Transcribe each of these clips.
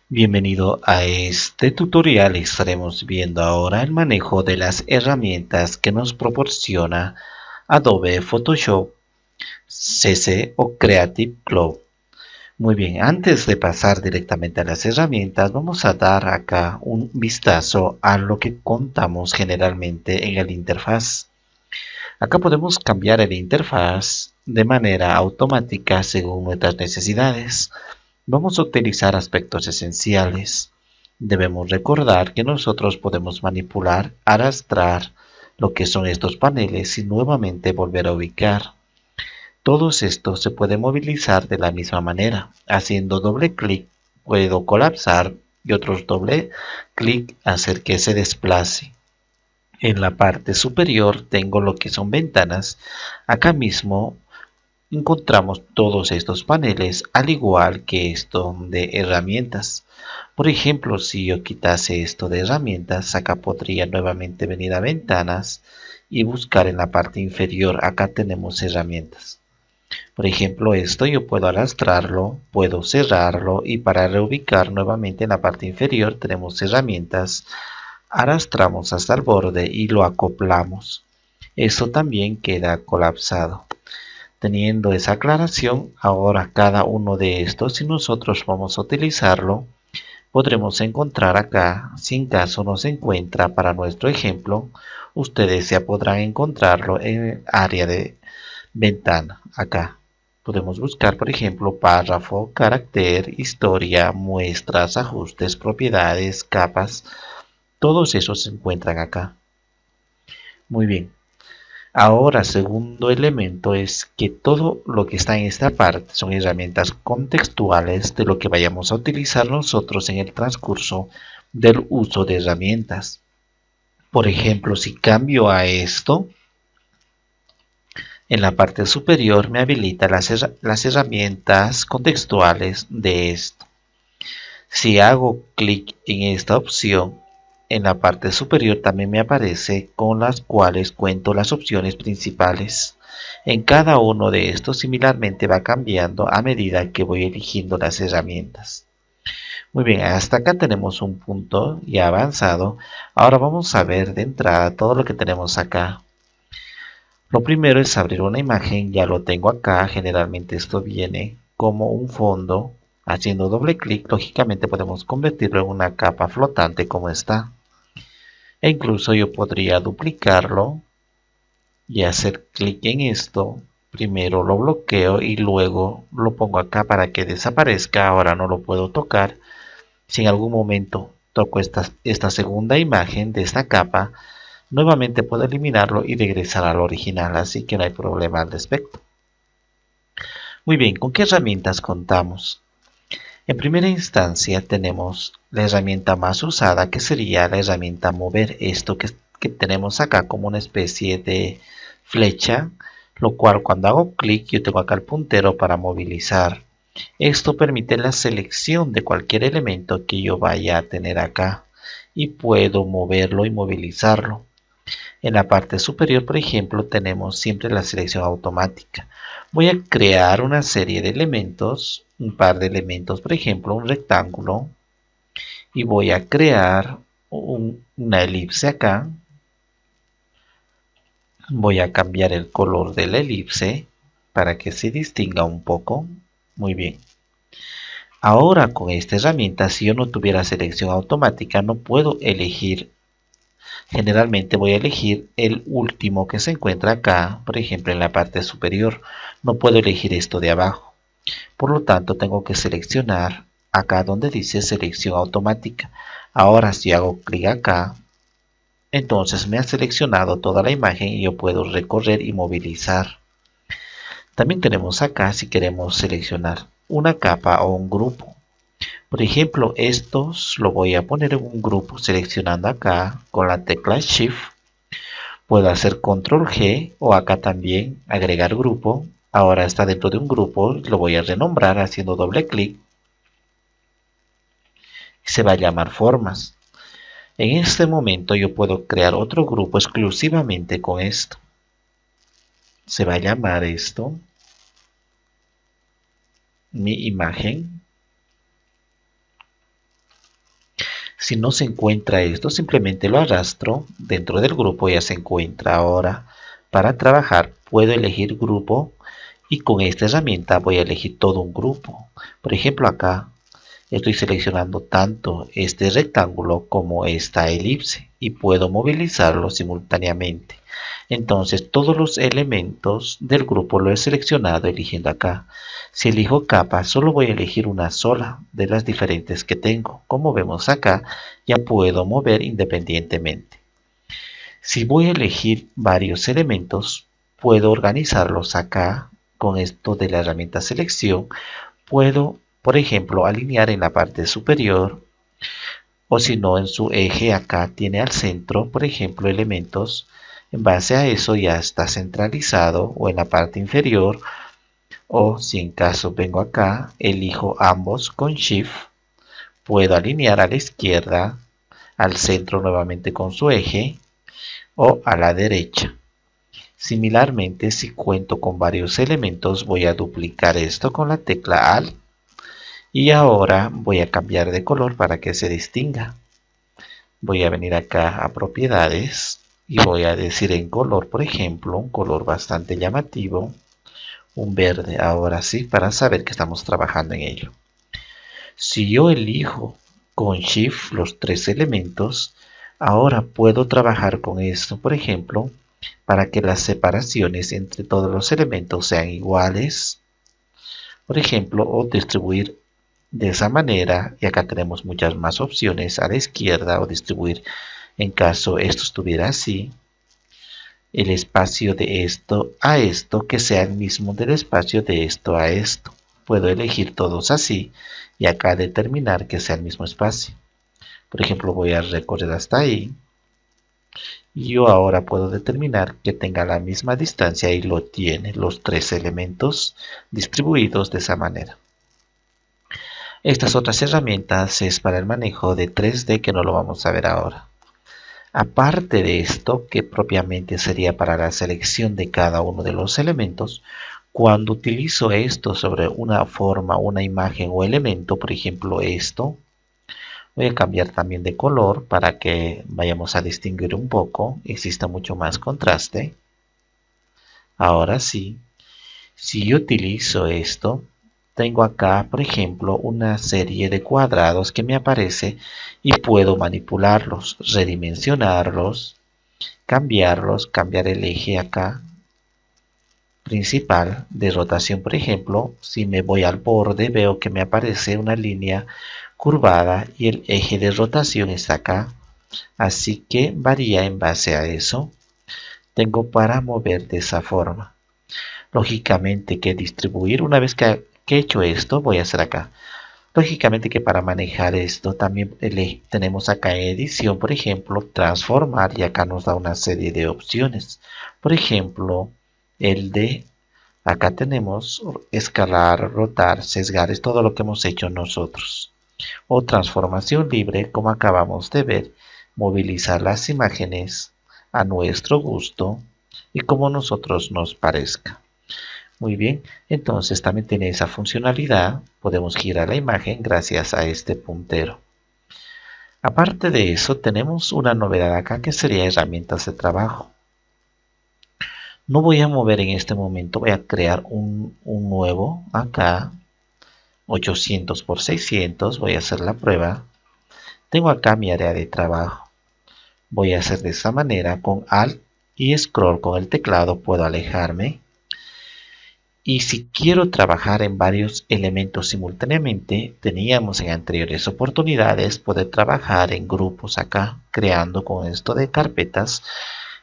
Bienvenido a este tutorial. Estaremos viendo ahora el manejo de las herramientas que nos proporciona Adobe Photoshop, CC o Creative Cloud. Muy bien, antes de pasar directamente a las herramientas, vamos a dar acá un vistazo a lo que contamos generalmente en el interfaz. Acá podemos cambiar el interfaz de manera automática según nuestras necesidades. Vamos a utilizar aspectos esenciales. Debemos recordar que nosotros podemos manipular, arrastrar lo que son estos paneles y nuevamente volver a ubicar. Todos estos se pueden movilizar de la misma manera. Haciendo doble clic puedo colapsar y otros doble clic hacer que se desplace. En la parte superior tengo lo que son ventanas. Acá mismo encontramos todos estos paneles, al igual que esto de herramientas. Por ejemplo, si yo quitase esto de herramientas, acá podría nuevamente venir a ventanas y buscar en la parte inferior. Acá tenemos herramientas. Por ejemplo, esto yo puedo arrastrarlo, puedo cerrarlo y para reubicar nuevamente en la parte inferior tenemos herramientas. Arrastramos hasta el borde y lo acoplamos. Esto también queda colapsado. Teniendo esa aclaración, ahora cada uno de estos, si nosotros vamos a utilizarlo, podremos encontrar acá, si en caso no se encuentra para nuestro ejemplo, ustedes ya podrán encontrarlo en el área de ventana. Acá podemos buscar, por ejemplo, párrafo, carácter, historia, muestras, ajustes, propiedades, capas. Todos esos se encuentran acá. Muy bien. Ahora, segundo elemento es que todo lo que está en esta parte son herramientas contextuales de lo que vayamos a utilizar nosotros en el transcurso del uso de herramientas. Por ejemplo, si cambio a esto, en la parte superior me habilita las herramientas contextuales de esto. Si hago clic en esta opción, en la parte superior también me aparece con las cuales cuento las opciones principales. En cada uno de estos similarmente va cambiando a medida que voy eligiendo las herramientas. Muy bien, hasta acá tenemos un punto ya avanzado. Ahora vamos a ver de entrada todo lo que tenemos acá. Lo primero es abrir una imagen, ya lo tengo acá. Generalmente esto viene como un fondo. Haciendo doble clic, lógicamente podemos convertirlo en una capa flotante como está. E incluso yo podría duplicarlo y hacer clic en esto. Primero lo bloqueo y luego lo pongo acá para que desaparezca. Ahora no lo puedo tocar. Si en algún momento toco esta segunda imagen de esta capa, nuevamente puedo eliminarlo y regresar al original, así que no hay problema al respecto. Muy bien, ¿con qué herramientas contamos? En primera instancia tenemos la herramienta más usada, que sería la herramienta mover. Esto que tenemos acá como una especie de flecha, lo cual cuando hago clic yo tengo acá el puntero para movilizar. Esto permite la selección de cualquier elemento que yo vaya a tener acá y puedo moverlo y movilizarlo. En la parte superior, por ejemplo, tenemos siempre la selección automática. Voy a crear una serie de elementos, un par de elementos, por ejemplo, un rectángulo, y voy a crear una elipse acá. Voy a cambiar el color de la elipse para que se distinga un poco. Muy bien. Ahora con esta herramienta, si yo no tuviera selección automática, no puedo elegir. Generalmente voy a elegir el último que se encuentra acá, por ejemplo en la parte superior. No puedo elegir esto de abajo. Por lo tanto tengo que seleccionar acá donde dice selección automática. Ahora si hago clic acá, entonces me ha seleccionado toda la imagen y yo puedo recorrer y movilizar. También tenemos acá si queremos seleccionar una capa o un grupo. Por ejemplo, estos lo voy a poner en un grupo seleccionando acá con la tecla Shift. Puedo hacer Control G o acá también agregar grupo. Ahora está dentro de un grupo, lo voy a renombrar haciendo doble clic. Se va a llamar formas. En este momento yo puedo crear otro grupo exclusivamente con esto. Se va a llamar esto mi imagen. Si no se encuentra esto, simplemente lo arrastro. Dentro del grupo ya se encuentra. Ahora, para trabajar, puedo elegir grupo y con esta herramienta voy a elegir todo un grupo. Por ejemplo, acá estoy seleccionando tanto este rectángulo como esta elipse y puedo movilizarlos simultáneamente. Entonces todos los elementos del grupo lo he seleccionado eligiendo acá. Si elijo capa, solo voy a elegir una sola de las diferentes que tengo. Como vemos acá, ya puedo mover independientemente. Si voy a elegir varios elementos, puedo organizarlos acá con esto de la herramienta selección. Puedo, por ejemplo, alinear en la parte superior o si no en su eje. Acá tiene al centro, por ejemplo, elementos. En base a eso ya está centralizado o en la parte inferior, o si en caso vengo acá, elijo ambos con Shift, puedo alinear a la izquierda, al centro nuevamente con su eje o a la derecha. Similarmente, si cuento con varios elementos, voy a duplicar esto con la tecla Alt y ahora voy a cambiar de color para que se distinga. Voy a venir acá a propiedades y voy a decir en color, por ejemplo, un color bastante llamativo, un verde. Ahora sí, para saber que estamos trabajando en ello. Si yo elijo con Shift los tres elementos, ahora puedo trabajar con esto, por ejemplo, para que las separaciones entre todos los elementos sean iguales, por ejemplo, o distribuir de esa manera, y acá tenemos muchas más opciones a la izquierda, o distribuir en caso esto estuviera así, el espacio de esto a esto que sea el mismo del espacio de esto a esto. Puedo elegir todos así y acá determinar que sea el mismo espacio. Por ejemplo, voy a recorrer hasta ahí y yo ahora puedo determinar que tenga la misma distancia y lo tiene, los tres elementos distribuidos de esa manera. Estas otras herramientas es para el manejo de 3D que no lo vamos a ver ahora. Aparte de esto, que propiamente sería para la selección de cada uno de los elementos, cuando utilizo esto sobre una forma, una imagen o elemento, por ejemplo esto, voy a cambiar también de color para que vayamos a distinguir un poco, exista mucho más contraste. Ahora sí, si yo utilizo esto, tengo acá, por ejemplo, una serie de cuadrados que me aparece y puedo manipularlos, redimensionarlos, cambiarlos, cambiar el eje acá principal de rotación. Por ejemplo, si me voy al borde, veo que me aparece una línea curvada y el eje de rotación está acá, así que varía en base a eso. Tengo para mover de esa forma. Lógicamente que distribuir, una vez que he hecho esto, voy a hacer acá. Lógicamente que para manejar esto también tenemos acá en edición, por ejemplo, transformar, y acá nos da una serie de opciones. Por ejemplo, el de acá tenemos escalar, rotar, sesgar, es todo lo que hemos hecho nosotros. O transformación libre, como acabamos de ver, movilizar las imágenes a nuestro gusto y como nosotros nos parezca. Muy bien, entonces también tiene esa funcionalidad, podemos girar la imagen gracias a este puntero. Aparte de eso, tenemos una novedad acá que sería herramientas de trabajo. No voy a mover en este momento, voy a crear un nuevo acá, 800 por 600, voy a hacer la prueba. Tengo acá mi área de trabajo. Voy a hacer de esa manera, con Alt y Scroll con el teclado puedo alejarme. Y si quiero trabajar en varios elementos simultáneamente, teníamos en anteriores oportunidades poder trabajar en grupos acá, creando con esto de carpetas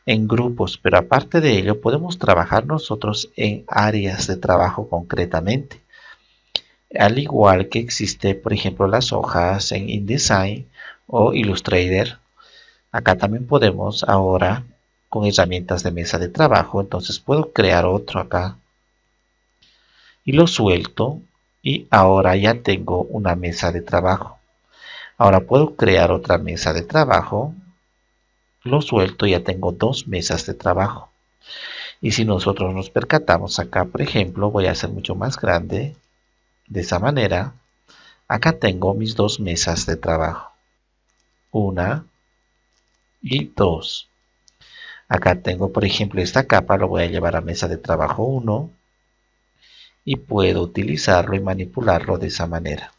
en grupos, pero aparte de ello podemos trabajar nosotros en áreas de trabajo concretamente. Al igual que existe, por ejemplo, las hojas en InDesign o Illustrator, acá también podemos ahora con herramientas de mesa de trabajo, entonces puedo crear otro acá y lo suelto y ahora ya tengo una mesa de trabajo. Ahora puedo crear otra mesa de trabajo, lo suelto y ya tengo dos mesas de trabajo. Y si nosotros nos percatamos acá, por ejemplo, voy a hacer mucho más grande De esa manera, acá tengo mis dos mesas de trabajo. Una y dos. Acá tengo, por ejemplo, esta capa, lo voy a llevar a mesa de trabajo 1 y puedo utilizarlo y manipularlo de esa manera.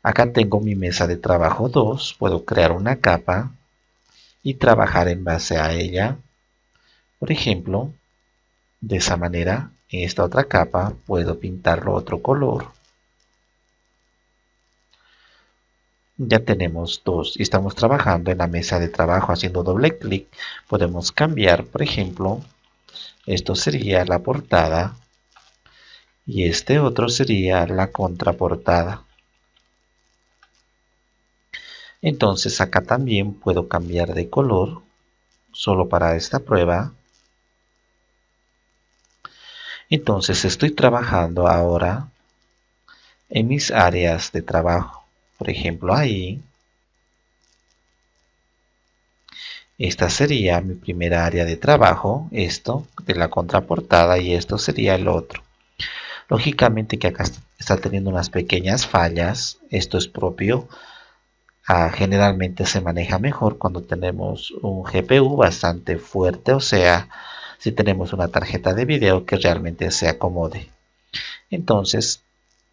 Acá tengo mi mesa de trabajo 2, puedo crear una capa y trabajar en base a ella. Por ejemplo, de esa manera, en esta otra capa puedo pintarlo otro color. Ya tenemos dos y estamos trabajando en la mesa de trabajo. Haciendo doble clic podemos cambiar, por ejemplo, esto sería la portada y este otro sería la contraportada. Entonces acá también puedo cambiar de color solo para esta prueba. Entonces estoy trabajando ahora en mis áreas de trabajo. Por ejemplo, ahí, esta sería mi primera área de trabajo, esto de la contraportada, y esto sería el otro. Lógicamente que acá está teniendo unas pequeñas fallas, esto es propio. Generalmente se maneja mejor cuando tenemos un GPU bastante fuerte, o sea, si tenemos una tarjeta de video que realmente se acomode. Entonces,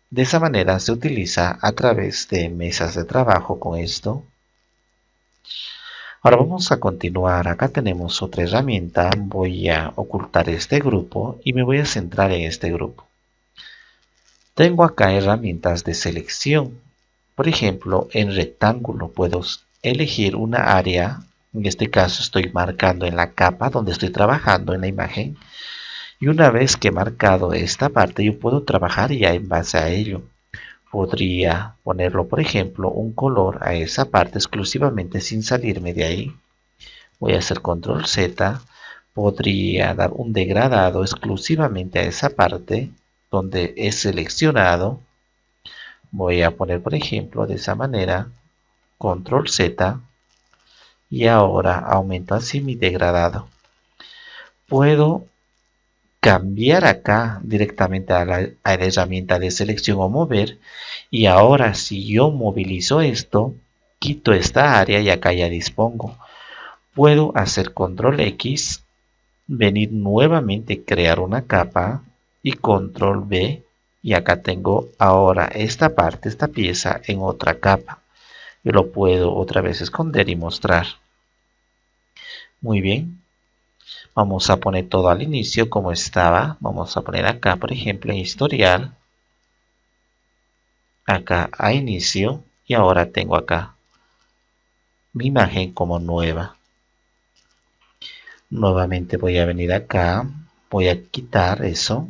de esa manera se utiliza a través de mesas de trabajo con esto. Ahora vamos a continuar. Acá tenemos otra herramienta. Voy a ocultar este grupo y me voy a centrar en este grupo. Tengo acá herramientas de selección. Por ejemplo, en rectángulo puedo elegir una área. En este caso estoy marcando en la capa donde estoy trabajando en la imagen. Y una vez que he marcado esta parte, yo puedo trabajar ya en base a ello. Podría ponerlo, por ejemplo, un color a esa parte exclusivamente sin salirme de ahí. Voy a hacer control Z. Podría dar un degradado exclusivamente a esa parte donde he seleccionado. Voy a poner, por ejemplo, de esa manera, control Z. Y ahora aumento así mi degradado. Puedo cambiar acá directamente a la herramienta de selección o mover, y ahora si yo movilizo esto, quito esta área y acá ya dispongo. Puedo hacer control X, venir nuevamente, crear una capa y control V, y acá tengo ahora esta parte, esta pieza en otra capa. Yo lo puedo otra vez esconder y mostrar. Muy bien. Vamos a poner todo al inicio como estaba. Vamos a poner acá, por ejemplo, en historial. Acá a inicio. Y ahora tengo acá mi imagen como nueva. Nuevamente voy a venir acá. Voy a quitar eso.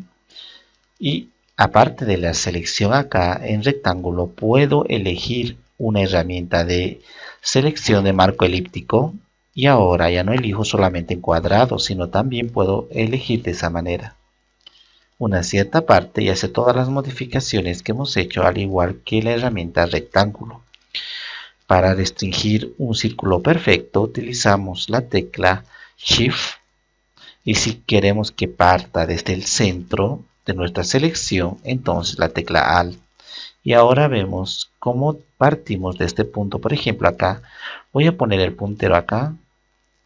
Y aparte de la selección acá en rectángulo, puedo elegir una herramienta de selección de marco elíptico. Y ahora ya no elijo solamente en cuadrado, sino también puedo elegir de esa manera una cierta parte y hacer todas las modificaciones que hemos hecho, al igual que la herramienta rectángulo. Para restringir un círculo perfecto utilizamos la tecla Shift, y si queremos que parta desde el centro de nuestra selección, entonces la tecla Alt. Y ahora vemos cómo partimos de este punto. Por ejemplo, acá voy a poner el puntero acá,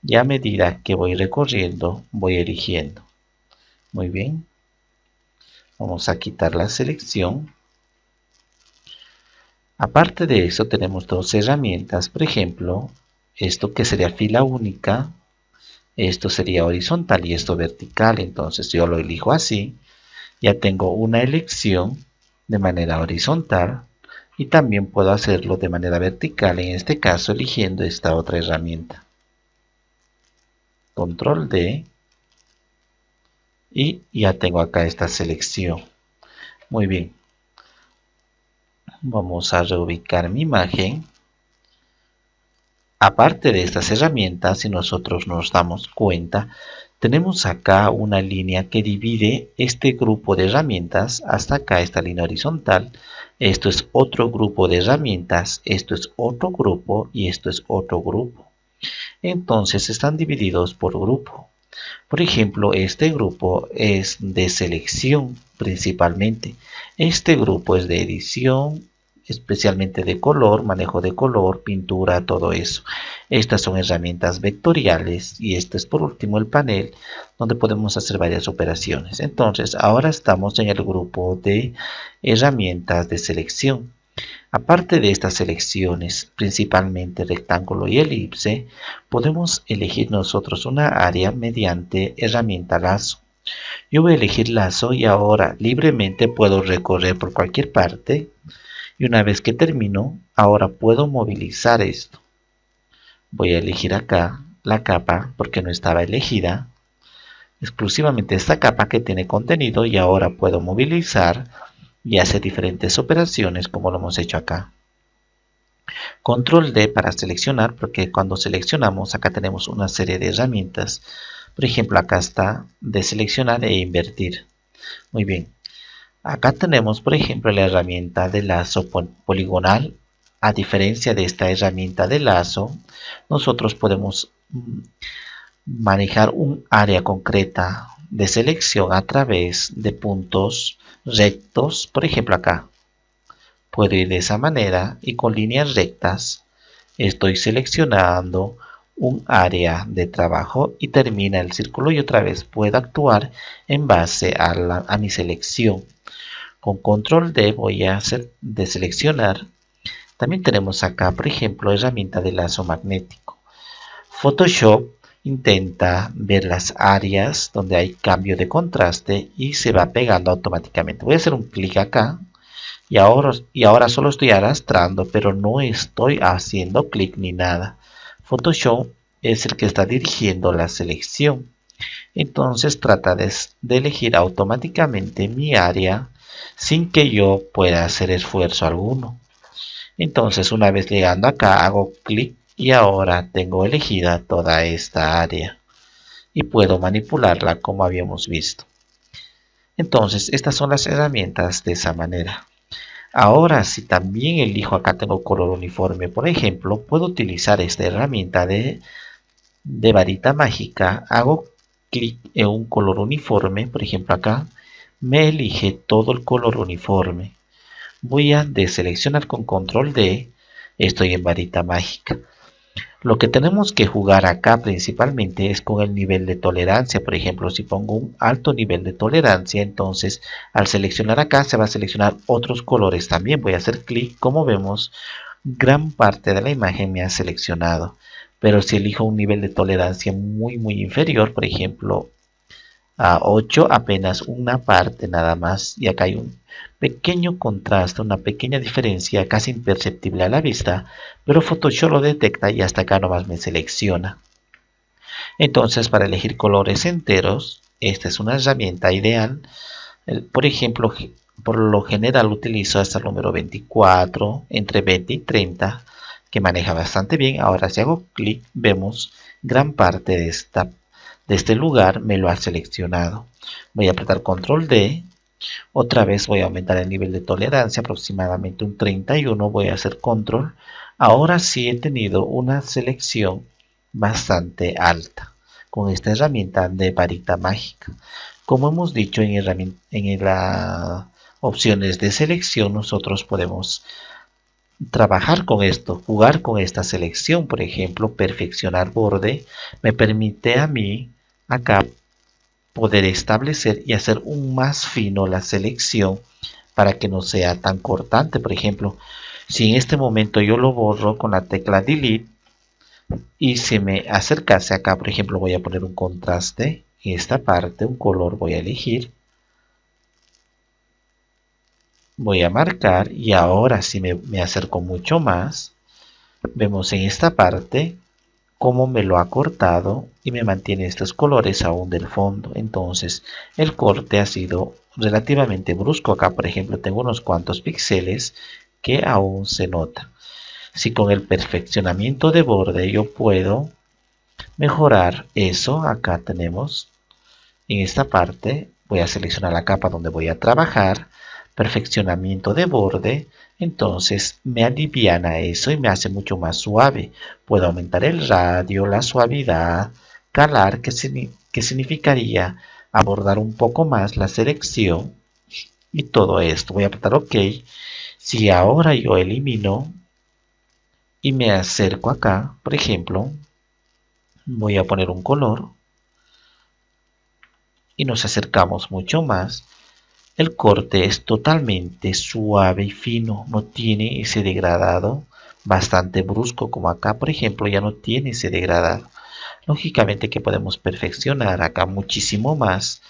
y a medida que voy recorriendo voy eligiendo. Muy bien. Vamos a quitar la selección. Aparte de eso tenemos dos herramientas. Por ejemplo, esto que sería fila única. Esto sería horizontal y esto vertical. Entonces yo lo elijo así. Ya tengo una elección de manera horizontal. Y también puedo hacerlo de manera vertical. En este caso eligiendo esta otra herramienta. Control D. Y ya tengo acá esta selección. Muy bien. Vamos a reubicar mi imagen. Aparte de estas herramientas, si nosotros nos damos cuenta, tenemos acá una línea que divide este grupo de herramientas hasta acá, esta línea horizontal. Esto es otro grupo de herramientas, esto es otro grupo y esto es otro grupo. Entonces están divididos por grupo. Por ejemplo, este grupo es de selección principalmente. Este grupo es de edición, especialmente de color, manejo de color, pintura, todo eso. Estas son herramientas vectoriales y este es por último el panel donde podemos hacer varias operaciones. Entonces, ahora estamos en el grupo de herramientas de selección. Aparte de estas selecciones, principalmente rectángulo y elipse, podemos elegir nosotros una área mediante herramienta lazo. Yo voy a elegir lazo y ahora libremente puedo recorrer por cualquier parte. Y una vez que termino, ahora puedo movilizar esto. Voy a elegir acá la capa porque no estaba elegida. Exclusivamente esta capa que tiene contenido y ahora puedo movilizar y hacer diferentes operaciones como lo hemos hecho acá. Control D para seleccionar, porque cuando seleccionamos acá tenemos una serie de herramientas. Por ejemplo, acá está de seleccionar e invertir. Muy bien. Acá tenemos, por ejemplo, la herramienta de lazo poligonal. A diferencia de esta herramienta de lazo, nosotros podemos manejar un área concreta de selección a través de puntos rectos. Por ejemplo, acá. Puedo ir de esa manera y con líneas rectas estoy seleccionando un área de trabajo y termina el círculo y otra vez puedo actuar en base a mi selección. Con control D voy a hacer de seleccionar. También tenemos acá, por ejemplo, herramienta de lazo magnético. Photoshop intenta ver las áreas donde hay cambio de contraste y se va pegando automáticamente. Voy a hacer un clic acá. Y ahora solo estoy arrastrando, pero no estoy haciendo clic ni nada. Photoshop es el que está dirigiendo la selección. Entonces trata de elegir automáticamente mi área sin que yo pueda hacer esfuerzo alguno. Entonces una vez llegando acá hago clic y ahora tengo elegida toda esta área. Y puedo manipularla como habíamos visto. Entonces estas son las herramientas de esa manera. Ahora, si también elijo acá tengo color uniforme, por ejemplo, puedo utilizar esta herramienta de varita mágica. Hago clic en un color uniforme, por ejemplo acá, me elige todo el color uniforme. Voy a deseleccionar con control D, estoy en varita mágica. Lo que tenemos que jugar acá principalmente es con el nivel de tolerancia. Por ejemplo, si pongo un alto nivel de tolerancia, entonces al seleccionar acá se va a seleccionar otros colores también. Voy a hacer clic, como vemos, gran parte de la imagen me ha seleccionado. Pero si elijo un nivel de tolerancia muy inferior, por ejemplo, a 8, apenas una parte nada más. Y acá hay un pequeño contraste, una pequeña diferencia casi imperceptible a la vista, pero Photoshop lo detecta y hasta acá nomás me selecciona. Entonces, para elegir colores enteros, esta es una herramienta ideal. Por ejemplo, por lo general utilizo hasta el número 24, entre 20 y 30, que maneja bastante bien. Ahora si hago clic, vemos gran parte de este lugar me lo ha seleccionado. Voy a apretar control D. Otra vez voy a aumentar el nivel de tolerancia, aproximadamente un 31. Voy a hacer control. Ahora sí he tenido una selección bastante alta con esta herramienta de varita mágica. Como hemos dicho en las opciones de selección, nosotros podemos trabajar con esto, jugar con esta selección. Por ejemplo, perfeccionar borde me permite a mí acá poder establecer y hacer un más fino la selección para que no sea tan cortante. Por ejemplo, si en este momento yo lo borro con la tecla delete y se me acercase acá, por ejemplo, voy a poner un contraste en esta parte, un color voy a elegir, voy a marcar y ahora si me acerco mucho más, vemos en esta parte cómo me lo ha cortado y me mantiene estos colores aún del fondo. Entonces el corte ha sido relativamente brusco. Acá por ejemplo tengo unos cuantos píxeles que aún se nota. Si con el perfeccionamiento de borde yo puedo mejorar eso, acá tenemos en esta parte, voy a seleccionar la capa donde voy a trabajar, perfeccionamiento de borde, entonces me aliviana eso y me hace mucho más suave. Puedo aumentar el radio, la suavidad, escalar, que significaría abordar un poco más la selección y todo esto. Voy a apretar OK. Si ahora yo elimino y me acerco acá, por ejemplo, voy a poner un color y nos acercamos mucho más. El corte es totalmente suave y fino, no tiene ese degradado bastante brusco como acá, por ejemplo, ya no tiene ese degradado. Lógicamente que podemos perfeccionar acá muchísimo más,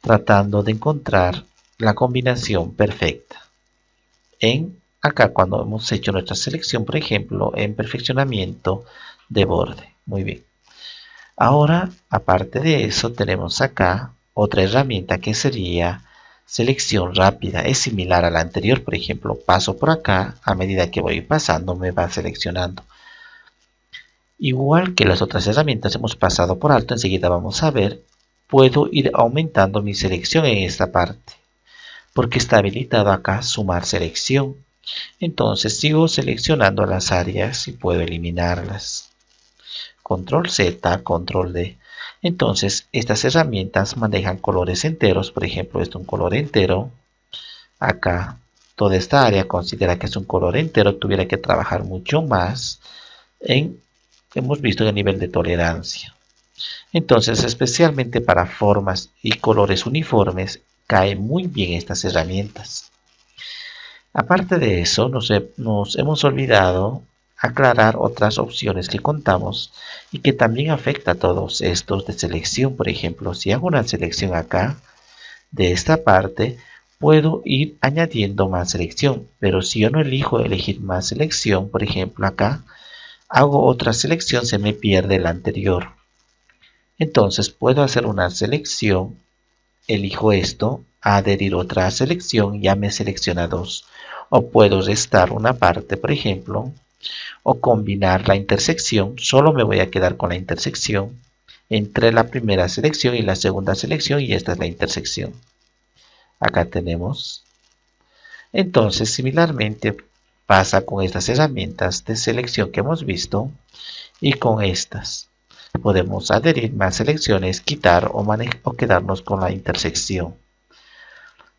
tratando de encontrar la combinación perfecta. Acá cuando hemos hecho nuestra selección, por ejemplo, en perfeccionamiento de borde. Muy bien. Ahora, aparte de eso, tenemos acá otra herramienta que sería selección rápida. Es similar a la anterior, por ejemplo, paso por acá, a medida que voy pasando me va seleccionando. Igual que las otras herramientas hemos pasado por alto, enseguida vamos a ver, puedo ir aumentando mi selección en esta parte, porque está habilitado acá sumar selección. Entonces sigo seleccionando las áreas y puedo eliminarlas. Control Z, Control D. Entonces estas herramientas manejan colores enteros, por ejemplo, esto es un color entero. Acá toda esta área considera que es un color entero, tuviera que trabajar mucho más hemos visto el nivel de tolerancia. Entonces, especialmente para formas y colores uniformes, caen muy bien estas herramientas. Aparte de eso, nos hemos olvidado aclarar otras opciones que contamos y que también afecta a todos estos de selección. Por ejemplo, si hago una selección acá, de esta parte, puedo ir añadiendo más selección, pero si yo no elijo elegir más selección, por ejemplo acá, hago otra selección, se me pierde la anterior. Entonces puedo hacer una selección, elijo esto, adherir otra selección, ya me selecciona dos. O puedo restar una parte, por ejemplo, o combinar la intersección, solo me voy a quedar con la intersección entre la primera selección y la segunda selección, y esta es la intersección. Acá tenemos. Entonces, similarmente pasa con estas herramientas de selección que hemos visto y con estas. Podemos adherir más selecciones, quitar o quedarnos con la intersección.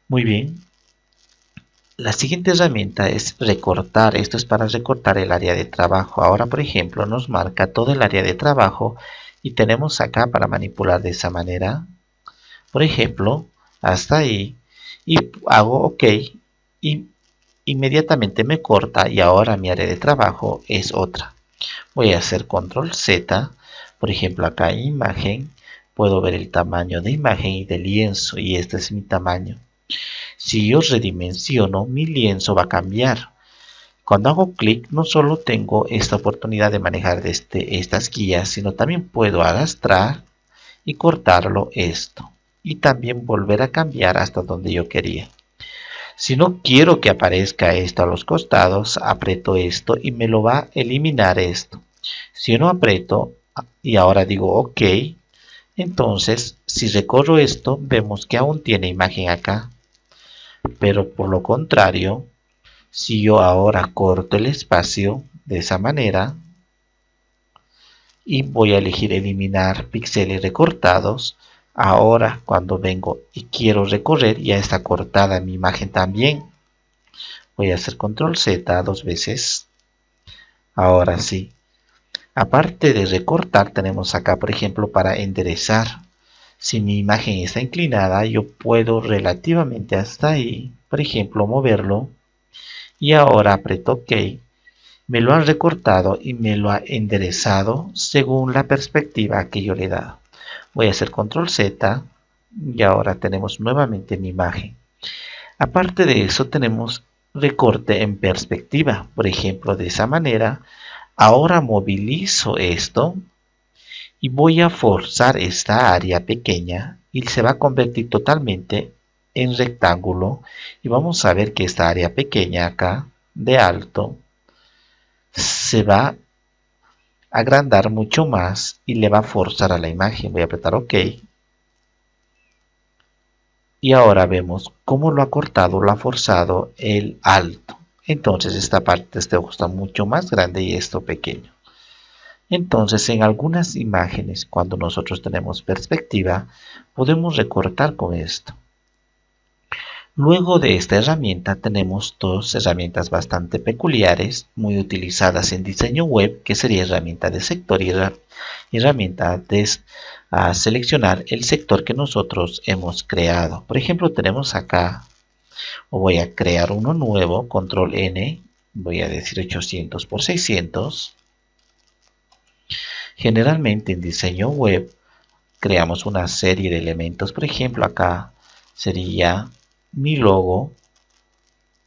Muy bien. La siguiente herramienta es recortar. Esto es para recortar el área de trabajo. Ahora, por ejemplo, nos marca todo el área de trabajo y tenemos acá para manipular de esa manera. Por ejemplo, hasta ahí. Y hago OK y inmediatamente me corta y ahora mi área de trabajo es otra. Voy a hacer Control Z. Por ejemplo, acá en imagen puedo ver el tamaño de imagen y de lienzo, y este es mi tamaño. Si yo redimensiono, mi lienzo va a cambiar. Cuando hago clic, no solo tengo esta oportunidad de manejar estas guías, sino también puedo arrastrar y cortarlo esto. Y también volver a cambiar hasta donde yo quería. Si no quiero que aparezca esto a los costados, aprieto esto y me lo va a eliminar esto. Si yo no aprieto y ahora digo OK, entonces si recorro esto, vemos que aún tiene imagen acá. Pero por lo contrario, si yo ahora corto el espacio de esa manera y voy a elegir eliminar píxeles recortados, ahora cuando vengo y quiero recorrer, ya está cortada mi imagen también. Voy a hacer Control Z dos veces. Ahora sí. Aparte de recortar, tenemos acá, por ejemplo, para enderezar. Si mi imagen está inclinada, yo puedo relativamente hasta ahí, por ejemplo, moverlo. Y ahora aprieto OK. Me lo ha recortado y me lo ha enderezado según la perspectiva que yo le he dado. Voy a hacer Control Z y ahora tenemos nuevamente mi imagen. Aparte de eso, tenemos recorte en perspectiva. Por ejemplo, de esa manera, ahora movilizo esto y voy a forzar esta área pequeña y se va a convertir totalmente en rectángulo. Y vamos a ver que esta área pequeña acá, de alto, se va a agrandar mucho más y le va a forzar a la imagen. Voy a apretar OK. Y ahora vemos cómo lo ha cortado, lo ha forzado el alto. Entonces esta parte de este ojo está mucho más grande y esto pequeño. Entonces, en algunas imágenes, cuando nosotros tenemos perspectiva, podemos recortar con esto. Luego de esta herramienta tenemos dos herramientas bastante peculiares, muy utilizadas en diseño web, que sería herramienta de sector y herramienta de seleccionar el sector que nosotros hemos creado. Por ejemplo, tenemos acá, o voy a crear uno nuevo, control N, voy a decir 800 por 600. Generalmente en diseño web creamos una serie de elementos. Por ejemplo, acá sería mi logo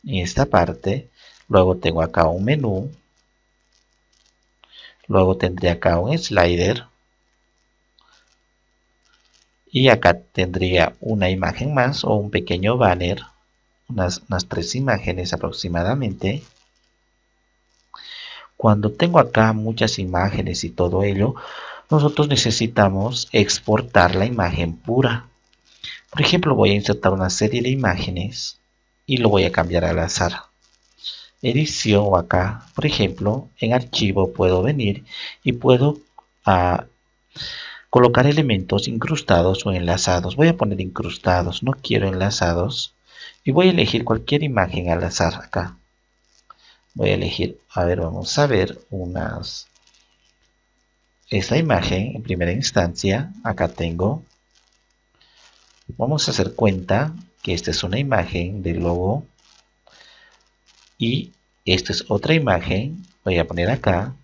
en esta parte. Luego tengo acá un menú. Luego tendría acá un slider. Y acá tendría una imagen más o un pequeño banner. Unas 3 imágenes aproximadamente. Cuando tengo acá muchas imágenes y todo ello, nosotros necesitamos exportar la imagen pura. Por ejemplo, voy a insertar una serie de imágenes y lo voy a cambiar al azar. Edición o acá, por ejemplo, en archivo puedo venir y puedo colocar elementos incrustados o enlazados. Voy a poner incrustados, no quiero enlazados. Y voy a elegir cualquier imagen al azar acá. Voy a elegir, vamos a ver esta imagen en primera instancia. Acá tengo. Vamos a hacer cuenta que esta es una imagen del logo. Y esta es otra imagen. Voy a poner acá.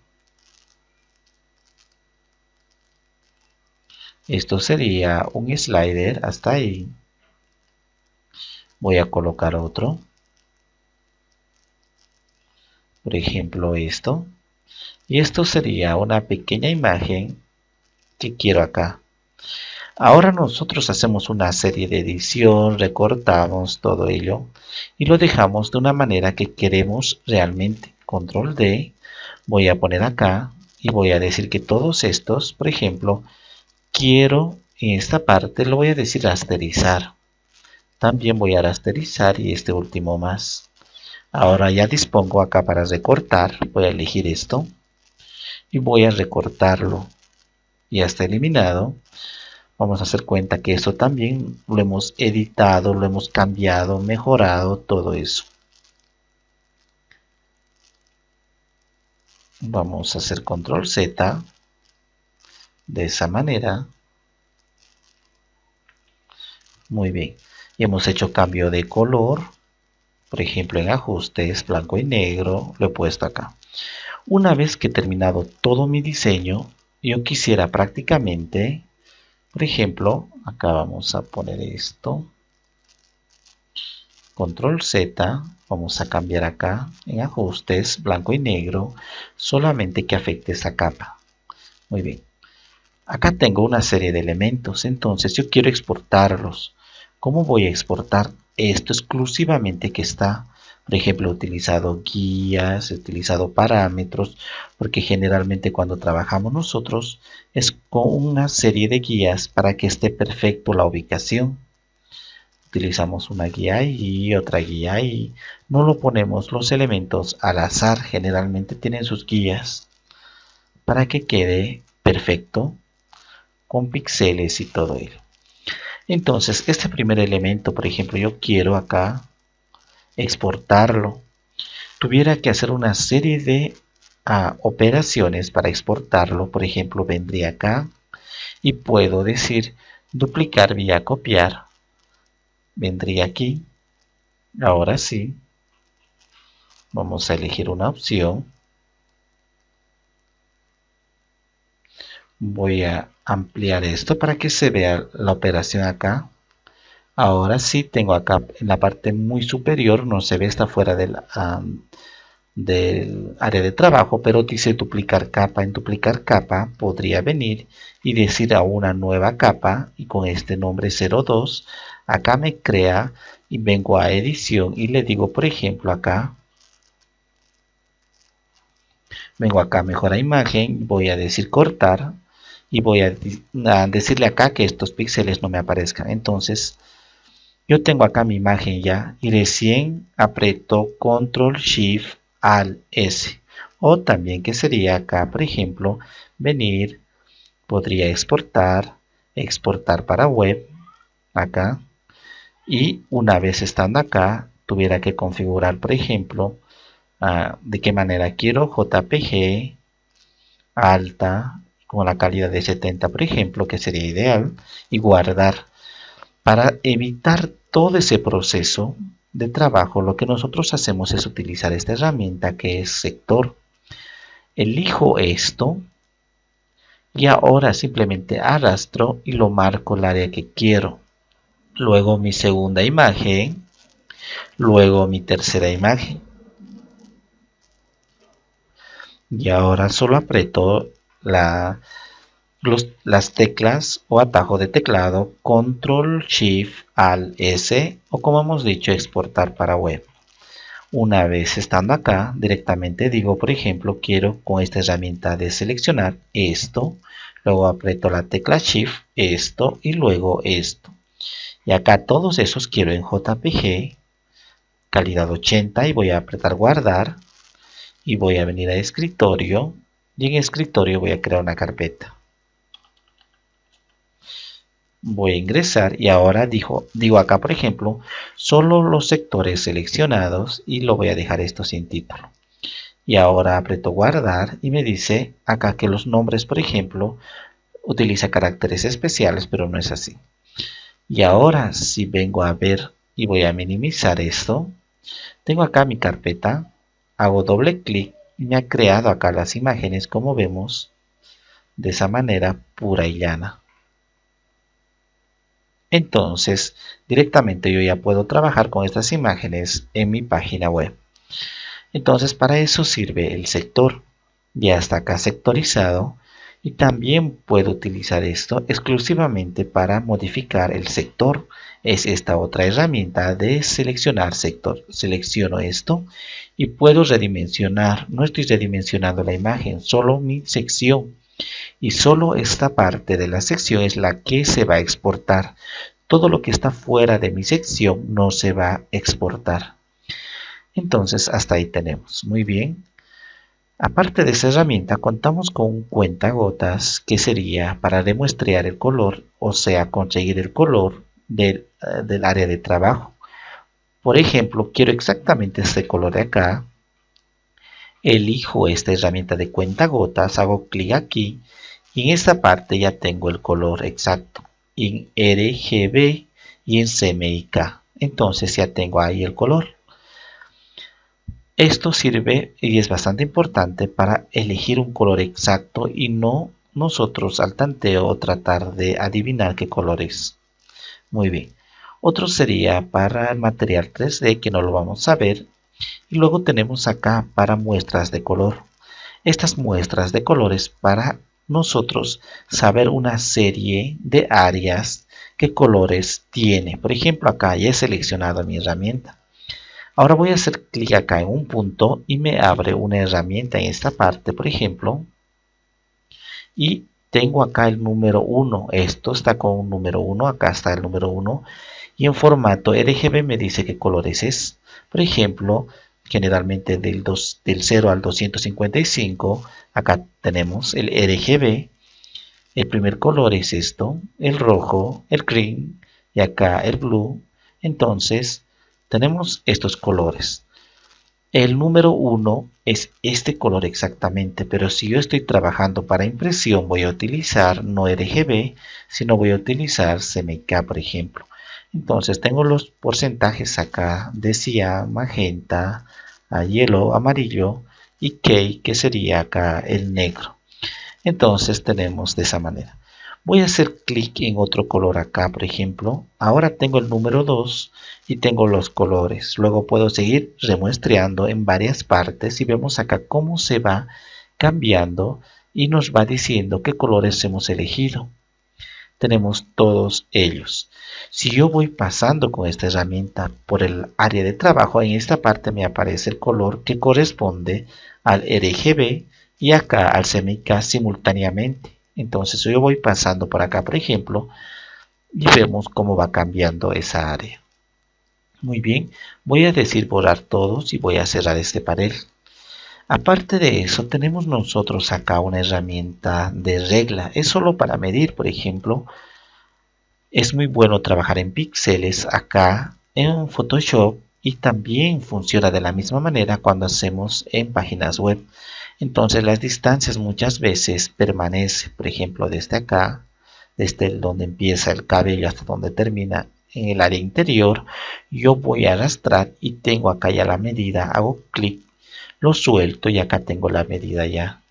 Esto sería un slider hasta ahí. Voy a colocar otro. Por ejemplo, esto. Y esto sería una pequeña imagen que quiero acá. Ahora nosotros hacemos una serie de edición, recortamos todo ello y lo dejamos de una manera que queremos realmente. Control D, voy a poner acá y voy a decir que todos estos, por ejemplo, quiero en esta parte, lo voy a decir rasterizar. También voy a rasterizar y este último más. Ahora ya dispongo acá para recortar, voy a elegir esto y voy a recortarlo. Ya está eliminado. Vamos a hacer cuenta que esto también lo hemos editado, lo hemos cambiado, mejorado, todo eso. Vamos a hacer control Z de esa manera. Muy bien. Y hemos hecho cambio de color. Por ejemplo, en ajustes, blanco y negro, lo he puesto acá. Una vez que he terminado todo mi diseño, yo quisiera prácticamente, por ejemplo, acá vamos a poner esto. Control Z, vamos a cambiar acá en ajustes, blanco y negro, solamente que afecte esa capa. Muy bien. Acá tengo una serie de elementos, entonces yo quiero exportarlos. ¿Cómo voy a exportar esto exclusivamente que está? Por ejemplo, he utilizado guías, he utilizado parámetros, porque generalmente cuando trabajamos nosotros es con una serie de guías para que esté perfecto la ubicación. Utilizamos una guía y otra guía y no lo ponemos los elementos al azar, generalmente tienen sus guías para que quede perfecto con píxeles y todo ello. Entonces este primer elemento, por ejemplo, yo quiero acá exportarlo. Tuviera que hacer una serie de operaciones para exportarlo. Por ejemplo, vendría acá y puedo decir duplicar vía copiar. Vendría aquí. Ahora sí. Vamos a elegir una opción. Voy a ampliar esto para que se vea la operación acá. Ahora sí tengo acá en la parte muy superior, no se ve, está fuera del área de trabajo, pero dice duplicar capa. En duplicar capa podría venir y decir a una nueva capa y con este nombre 02 acá me crea y vengo a edición y le digo, por ejemplo, acá vengo acá mejora imagen, voy a decir cortar y voy a decirle acá que estos píxeles no me aparezcan. Entonces yo tengo acá mi imagen ya y recién aprieto control shift alt S O también que sería acá, por ejemplo, venir, podría exportar para web, acá. Y una vez estando acá, tuviera que configurar, por ejemplo, de qué manera quiero JPG alta, con la calidad de 70, por ejemplo, que sería ideal, y guardar. Para evitar todo ese proceso de trabajo, lo que nosotros hacemos es utilizar esta herramienta que es sector. Elijo esto y ahora simplemente arrastro y lo marco el área que quiero. Luego mi segunda imagen, luego mi tercera imagen. Y ahora solo aprieto las teclas o atajo de teclado Control Shift Alt S o como hemos dicho exportar para web. Una vez estando acá, directamente digo, por ejemplo, quiero con esta herramienta de seleccionar esto, luego aprieto la tecla Shift, esto y luego esto. Y acá todos esos quiero en JPG, calidad 80 y voy a apretar guardar y voy a venir a escritorio y en escritorio voy a crear una carpeta. Voy a ingresar y ahora digo acá por ejemplo solo los sectores seleccionados y lo voy a dejar esto sin título. Y ahora aprieto guardar y me dice acá que los nombres por ejemplo utiliza caracteres especiales, pero no es así. Y ahora si vengo a ver y voy a minimizar esto, tengo acá mi carpeta, hago doble clic y me ha creado acá las imágenes como vemos de esa manera pura y llana. Entonces, directamente yo ya puedo trabajar con estas imágenes en mi página web. Entonces, para eso sirve el sector. Ya está acá sectorizado y también puedo utilizar esto exclusivamente para modificar el sector. Es esta otra herramienta de seleccionar sector. Selecciono esto y puedo redimensionar. No estoy redimensionando la imagen, solo mi sección. Y solo esta parte de la sección es la que se va a exportar. Todo lo que está fuera de mi sección no se va a exportar. Entonces hasta ahí tenemos. Muy bien. Aparte de esa herramienta contamos con un cuentagotas que sería para demuestrar el color, o sea, conseguir el color del área de trabajo. Por ejemplo, quiero exactamente este color de acá. Elijo esta herramienta de cuentagotas, hago clic aquí y en esta parte ya tengo el color exacto en RGB y en CMYK. Entonces ya tengo ahí el color. Esto sirve y es bastante importante para elegir un color exacto y no nosotros al tanteo o tratar de adivinar qué color es. Muy bien. Otro sería para el material 3D que no lo vamos a ver. Y luego tenemos acá para muestras de color. Estas muestras de colores para nosotros saber una serie de áreas que colores tiene. Por ejemplo, acá ya he seleccionado mi herramienta. Ahora voy a hacer clic acá en un punto y me abre una herramienta en esta parte, por ejemplo. Y tengo acá el número 1. Esto está con un número 1. Acá está el número 1. Y en formato RGB me dice qué colores es. Por ejemplo, generalmente del 0 al 255. Acá tenemos el RGB. El primer color es esto. El rojo, el green y acá el blue. Entonces tenemos estos colores. El número 1 es este color exactamente, pero si yo estoy trabajando para impresión voy a utilizar no RGB, sino voy a utilizar CMYK, por ejemplo. Entonces tengo los porcentajes acá, decía magenta, yellow, amarillo y K, que sería acá el negro. Entonces tenemos de esa manera. Voy a hacer clic en otro color acá, por ejemplo. Ahora tengo el número 2 y tengo los colores. Luego puedo seguir remuestreando en varias partes y vemos acá cómo se va cambiando y nos va diciendo qué colores hemos elegido. Tenemos todos ellos. Si yo voy pasando con esta herramienta por el área de trabajo, en esta parte me aparece el color que corresponde al RGB y acá al CMYK simultáneamente. Entonces yo voy pasando por acá, por ejemplo, y vemos cómo va cambiando esa área. Muy bien, voy a decir borrar todos y voy a cerrar este panel. Aparte de eso, tenemos nosotros acá una herramienta de regla. Es solo para medir, por ejemplo. Es muy bueno trabajar en píxeles acá en Photoshop y también funciona de la misma manera cuando hacemos en páginas web. Entonces las distancias muchas veces permanecen, por ejemplo, desde acá, desde donde empieza el cabello hasta donde termina en el área interior. Yo voy a arrastrar y tengo acá ya la medida, hago clic, lo suelto y acá tengo la medida ya.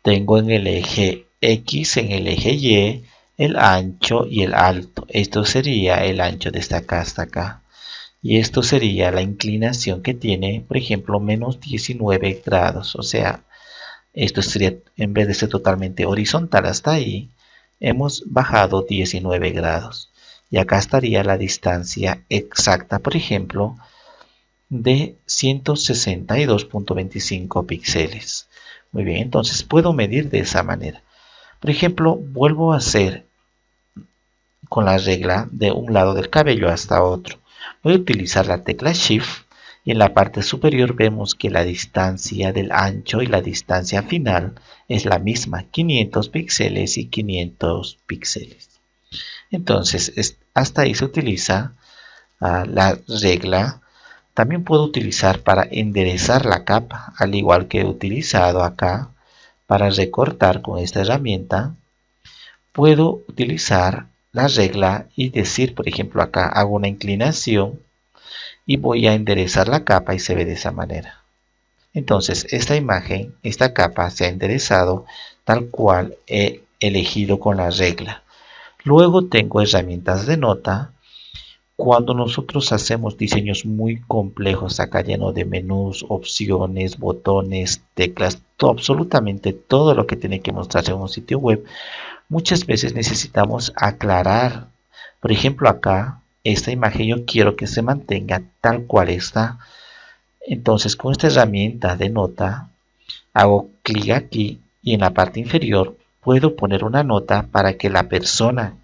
Tengo en el eje X, en el eje Y, el ancho y el alto. Esto sería el ancho desde acá hasta acá. Y esto sería la inclinación que tiene, por ejemplo, menos 19 grados. O sea, esto sería, en vez de ser totalmente horizontal hasta ahí, hemos bajado 19 grados. Y acá estaría la distancia exacta, por ejemplo, de 162.25 píxeles. Muy bien, entonces puedo medir de esa manera. Por ejemplo, vuelvo a hacer con la regla de un lado del cabello hasta otro. Voy a utilizar la tecla Shift y en la parte superior vemos que la distancia del ancho y la distancia final es la misma, 500 píxeles y 500 píxeles. Entonces, hasta ahí se utiliza la regla. También puedo utilizar para enderezar la capa, al igual que he utilizado acá para recortar con esta herramienta. Puedo utilizar la regla y decir, por ejemplo, acá hago una inclinación y voy a enderezar la capa y se ve de esa manera. Entonces, esta imagen, esta capa se ha enderezado tal cual he elegido con la regla. Luego tengo herramientas de nota. Cuando nosotros hacemos diseños muy complejos, acá lleno de menús, opciones, botones, teclas, absolutamente todo lo que tiene que mostrarse en un sitio web, muchas veces necesitamos aclarar. Por ejemplo, acá, esta imagen yo quiero que se mantenga tal cual está. Entonces, con esta herramienta de nota, hago clic aquí y en la parte inferior puedo poner una nota para que la persona,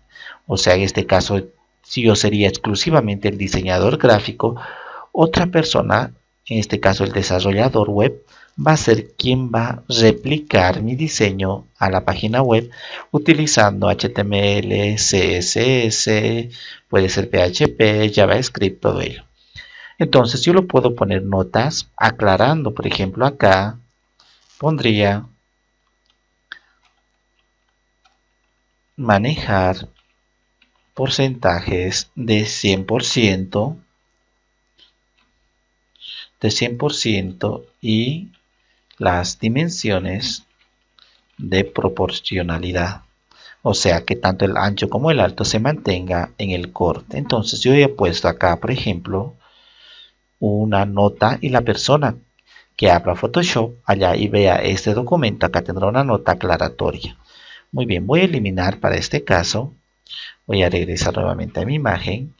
o sea, en este caso, si yo sería exclusivamente el diseñador gráfico, otra persona, en este caso el desarrollador web, va a ser quien va a replicar mi diseño a la página web utilizando HTML, CSS, puede ser PHP, JavaScript, todo ello. Entonces yo lo puedo poner notas aclarando, por ejemplo acá pondría manejar porcentajes de 100%, y las dimensiones de proporcionalidad. O sea que tanto el ancho como el alto se mantenga en el corte. Entonces yo he puesto acá, por ejemplo, una nota y la persona que abra Photoshop allá y vea este documento, acá tendrá una nota aclaratoria. Muy bien, voy a eliminar para este caso. Voy a regresar nuevamente a mi imagen.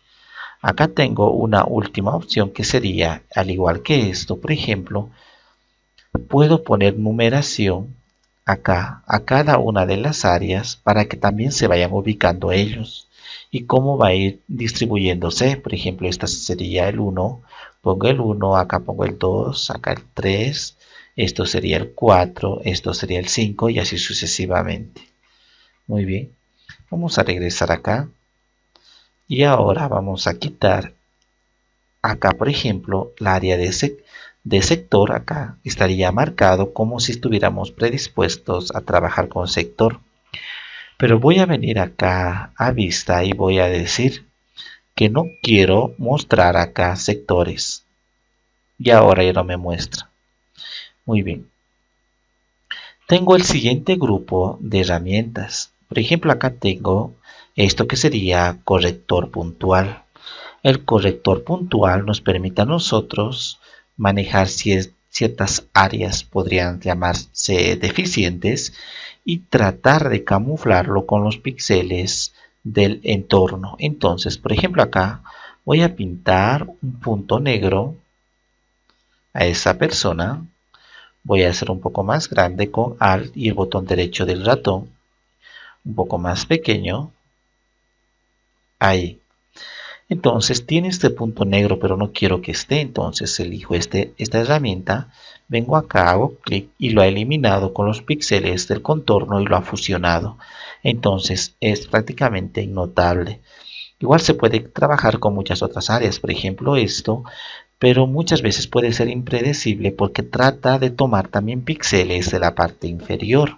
Acá tengo una última opción que sería, al igual que esto, por ejemplo, puedo poner numeración acá a cada una de las áreas para que también se vayan ubicando ellos y cómo va a ir distribuyéndose. Por ejemplo, esta sería el 1, pongo el 1, acá pongo el 2, acá el 3, esto sería el 4, esto sería el 5 y así sucesivamente. Muy bien, vamos a regresar acá y ahora vamos a quitar acá, por ejemplo, el área de sector. Acá estaría marcado como si estuviéramos predispuestos a trabajar con sector. Pero voy a venir acá a vista y voy a decir que no quiero mostrar acá sectores. Y ahora ya no me muestra. Muy bien. Tengo el siguiente grupo de herramientas. Por ejemplo, acá tengo esto que sería corrector puntual. El corrector puntual nos permite a nosotros manejar ciertas áreas, podrían llamarse deficientes, y tratar de camuflarlo con los píxeles del entorno. Entonces, por ejemplo, acá voy a pintar un punto negro a esa persona. Voy a hacer un poco más grande con Alt y el botón derecho del ratón, un poco más pequeño. Ahí. Entonces tiene este punto negro, pero no quiero que esté. Entonces elijo esta herramienta, vengo acá, hago clic y lo ha eliminado con los píxeles del contorno y lo ha fusionado. Entonces es prácticamente innotable. Igual se puede trabajar con muchas otras áreas, por ejemplo esto, pero muchas veces puede ser impredecible porque trata de tomar también píxeles de la parte inferior.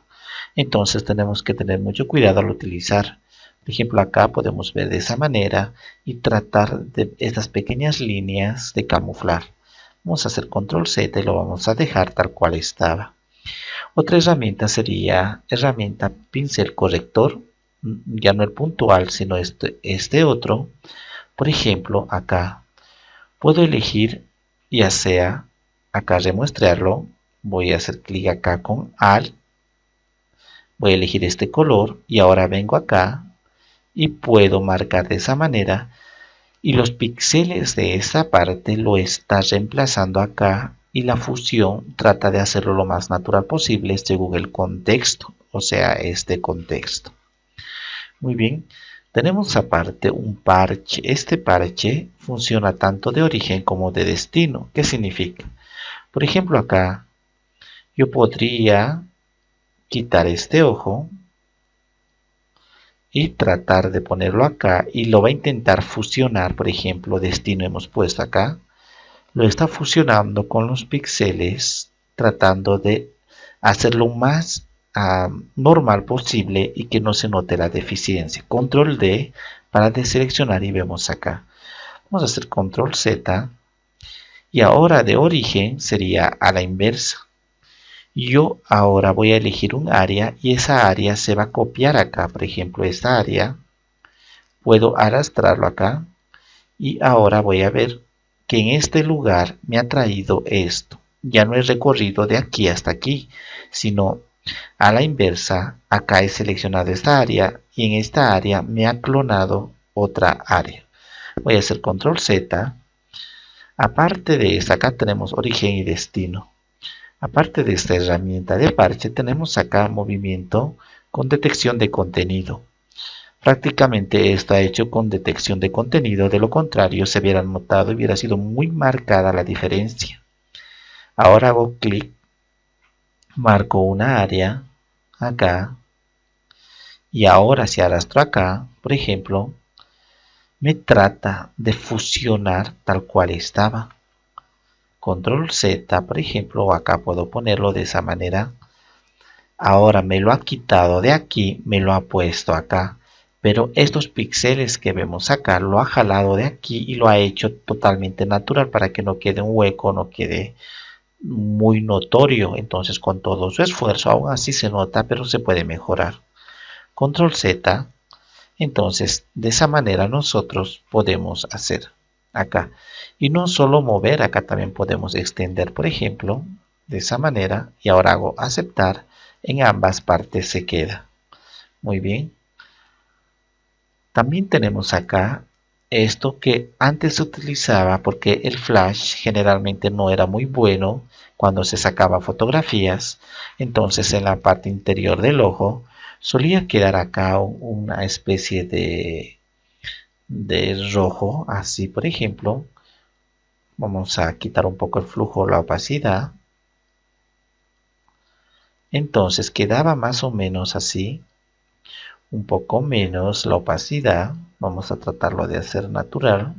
Entonces tenemos que tener mucho cuidado al utilizar. Por ejemplo, acá podemos ver de esa manera y tratar de estas pequeñas líneas de camuflar. Vamos a hacer control Z y lo vamos a dejar tal cual estaba. Otra herramienta sería herramienta pincel corrector, ya no el puntual, sino este otro. Por ejemplo, acá puedo elegir, ya sea acá remuestrearlo, voy a hacer clic acá con Alt, voy a elegir este color y ahora vengo acá y puedo marcar de esa manera y los píxeles de esa parte lo está reemplazando acá y la fusión trata de hacerlo lo más natural posible según el contexto, o sea, este contexto. Muy bien, tenemos aparte un parche. Este parche funciona tanto de origen como de destino. ¿Qué significa? Por ejemplo, acá yo podría quitar este ojo y tratar de ponerlo acá y lo va a intentar fusionar. Por ejemplo, destino hemos puesto acá, lo está fusionando con los píxeles tratando de hacerlo más normal posible y que no se note la deficiencia. Control D para deseleccionar y vemos acá. Vamos a hacer control Z y ahora de origen sería a la inversa. Yo ahora voy a elegir un área y esa área se va a copiar acá. Por ejemplo, esta área puedo arrastrarlo acá y ahora voy a ver que en este lugar me ha traído esto. Ya no he recorrido de aquí hasta aquí, sino a la inversa. Acá he seleccionado esta área y en esta área me ha clonado otra área. Voy a hacer control Z. Aparte de esta, acá tenemos origen y destino. Aparte de esta herramienta de parche, tenemos acá movimiento con detección de contenido. Prácticamente está hecho con detección de contenido, de lo contrario se hubiera notado y hubiera sido muy marcada la diferencia. Ahora hago clic, marco una área acá y ahora si arrastro acá, por ejemplo, me trata de fusionar tal cual estaba. Control Z, por ejemplo, acá puedo ponerlo de esa manera. Ahora me lo ha quitado de aquí, me lo ha puesto acá. Pero estos píxeles que vemos acá lo ha jalado de aquí y lo ha hecho totalmente natural para que no quede un hueco, no quede muy notorio. Entonces con todo su esfuerzo aún así se nota, pero se puede mejorar. Control Z. Entonces de esa manera nosotros podemos hacer acá. Y no solo mover, acá también podemos extender, por ejemplo, de esa manera. Y ahora hago aceptar. En ambas partes se queda. Muy bien. También tenemos acá esto que antes se utilizaba porque el flash generalmente no era muy bueno cuando se sacaba fotografías. Entonces en la parte interior del ojo solía quedar acá una especie de rojo. Así por ejemplo. Vamos a quitar un poco el flujo, la opacidad. Entonces quedaba más o menos así. Un poco menos la opacidad, vamos a tratarlo de hacer natural,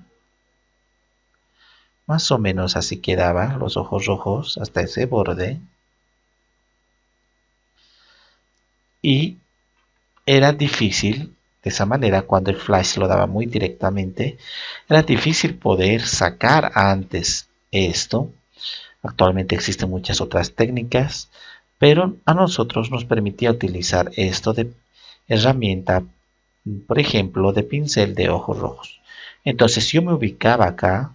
más o menos así quedaban los ojos rojos hasta ese borde y era difícil de esa manera cuando el flash lo daba muy directamente, era difícil poder sacar antes esto. Actualmente existen muchas otras técnicas, pero a nosotros nos permitía utilizar esto de herramienta, por ejemplo, de pincel de ojos rojos. Entonces yo me ubicaba acá,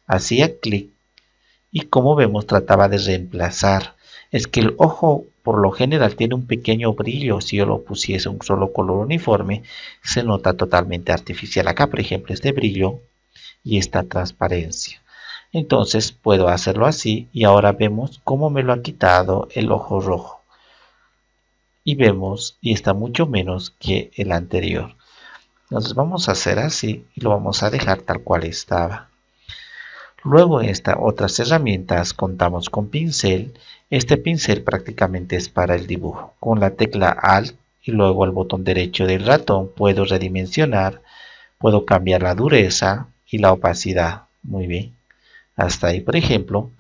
hacía clic y como vemos trataba de reemplazar. Es que el ojo por lo general tiene un pequeño brillo. Si yo lo pusiese un solo color uniforme, se nota totalmente artificial. Acá por ejemplo este brillo y esta transparencia. Entonces puedo hacerlo así y ahora vemos cómo me lo ha quitado el ojo rojo. Y vemos y está mucho menos que el anterior. Entonces vamos a hacer así y lo vamos a dejar tal cual estaba. Luego en estas otras herramientas contamos con pincel. Este pincel prácticamente es para el dibujo. Con la tecla Alt y luego el botón derecho del ratón puedo redimensionar, puedo cambiar la dureza y la opacidad. Muy bien, hasta ahí por ejemplo.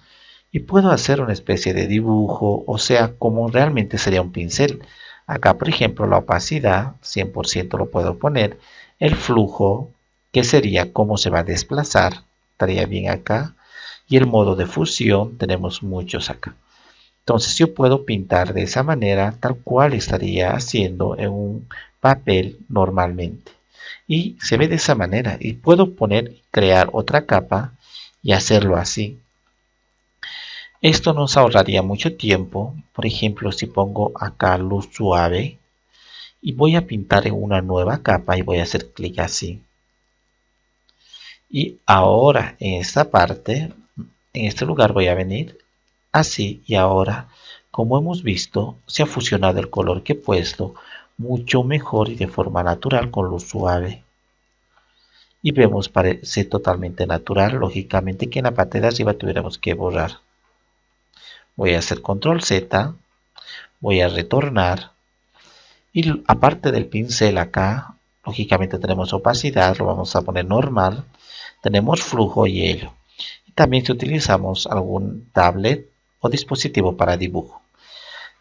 Y puedo hacer una especie de dibujo, o sea, como realmente sería un pincel. Acá por ejemplo la opacidad, 100% lo puedo poner. El flujo, que sería cómo se va a desplazar, estaría bien acá. Y el modo de fusión, tenemos muchos acá. Entonces yo puedo pintar de esa manera, tal cual estaría haciendo en un papel normalmente. Y se ve de esa manera. Y puedo crear otra capa y hacerlo así. Esto nos ahorraría mucho tiempo. Por ejemplo, si pongo acá luz suave y voy a pintar en una nueva capa y voy a hacer clic así. Y ahora en esta parte, en este lugar voy a venir así y ahora, como hemos visto, se ha fusionado el color que he puesto mucho mejor y de forma natural con luz suave. Y vemos parece totalmente natural, lógicamente que en la parte de arriba tuviéramos que borrar. Voy a hacer control Z, voy a retornar y aparte del pincel acá, lógicamente tenemos opacidad, lo vamos a poner normal, tenemos flujo y hilo. Y también si utilizamos algún tablet o dispositivo para dibujo.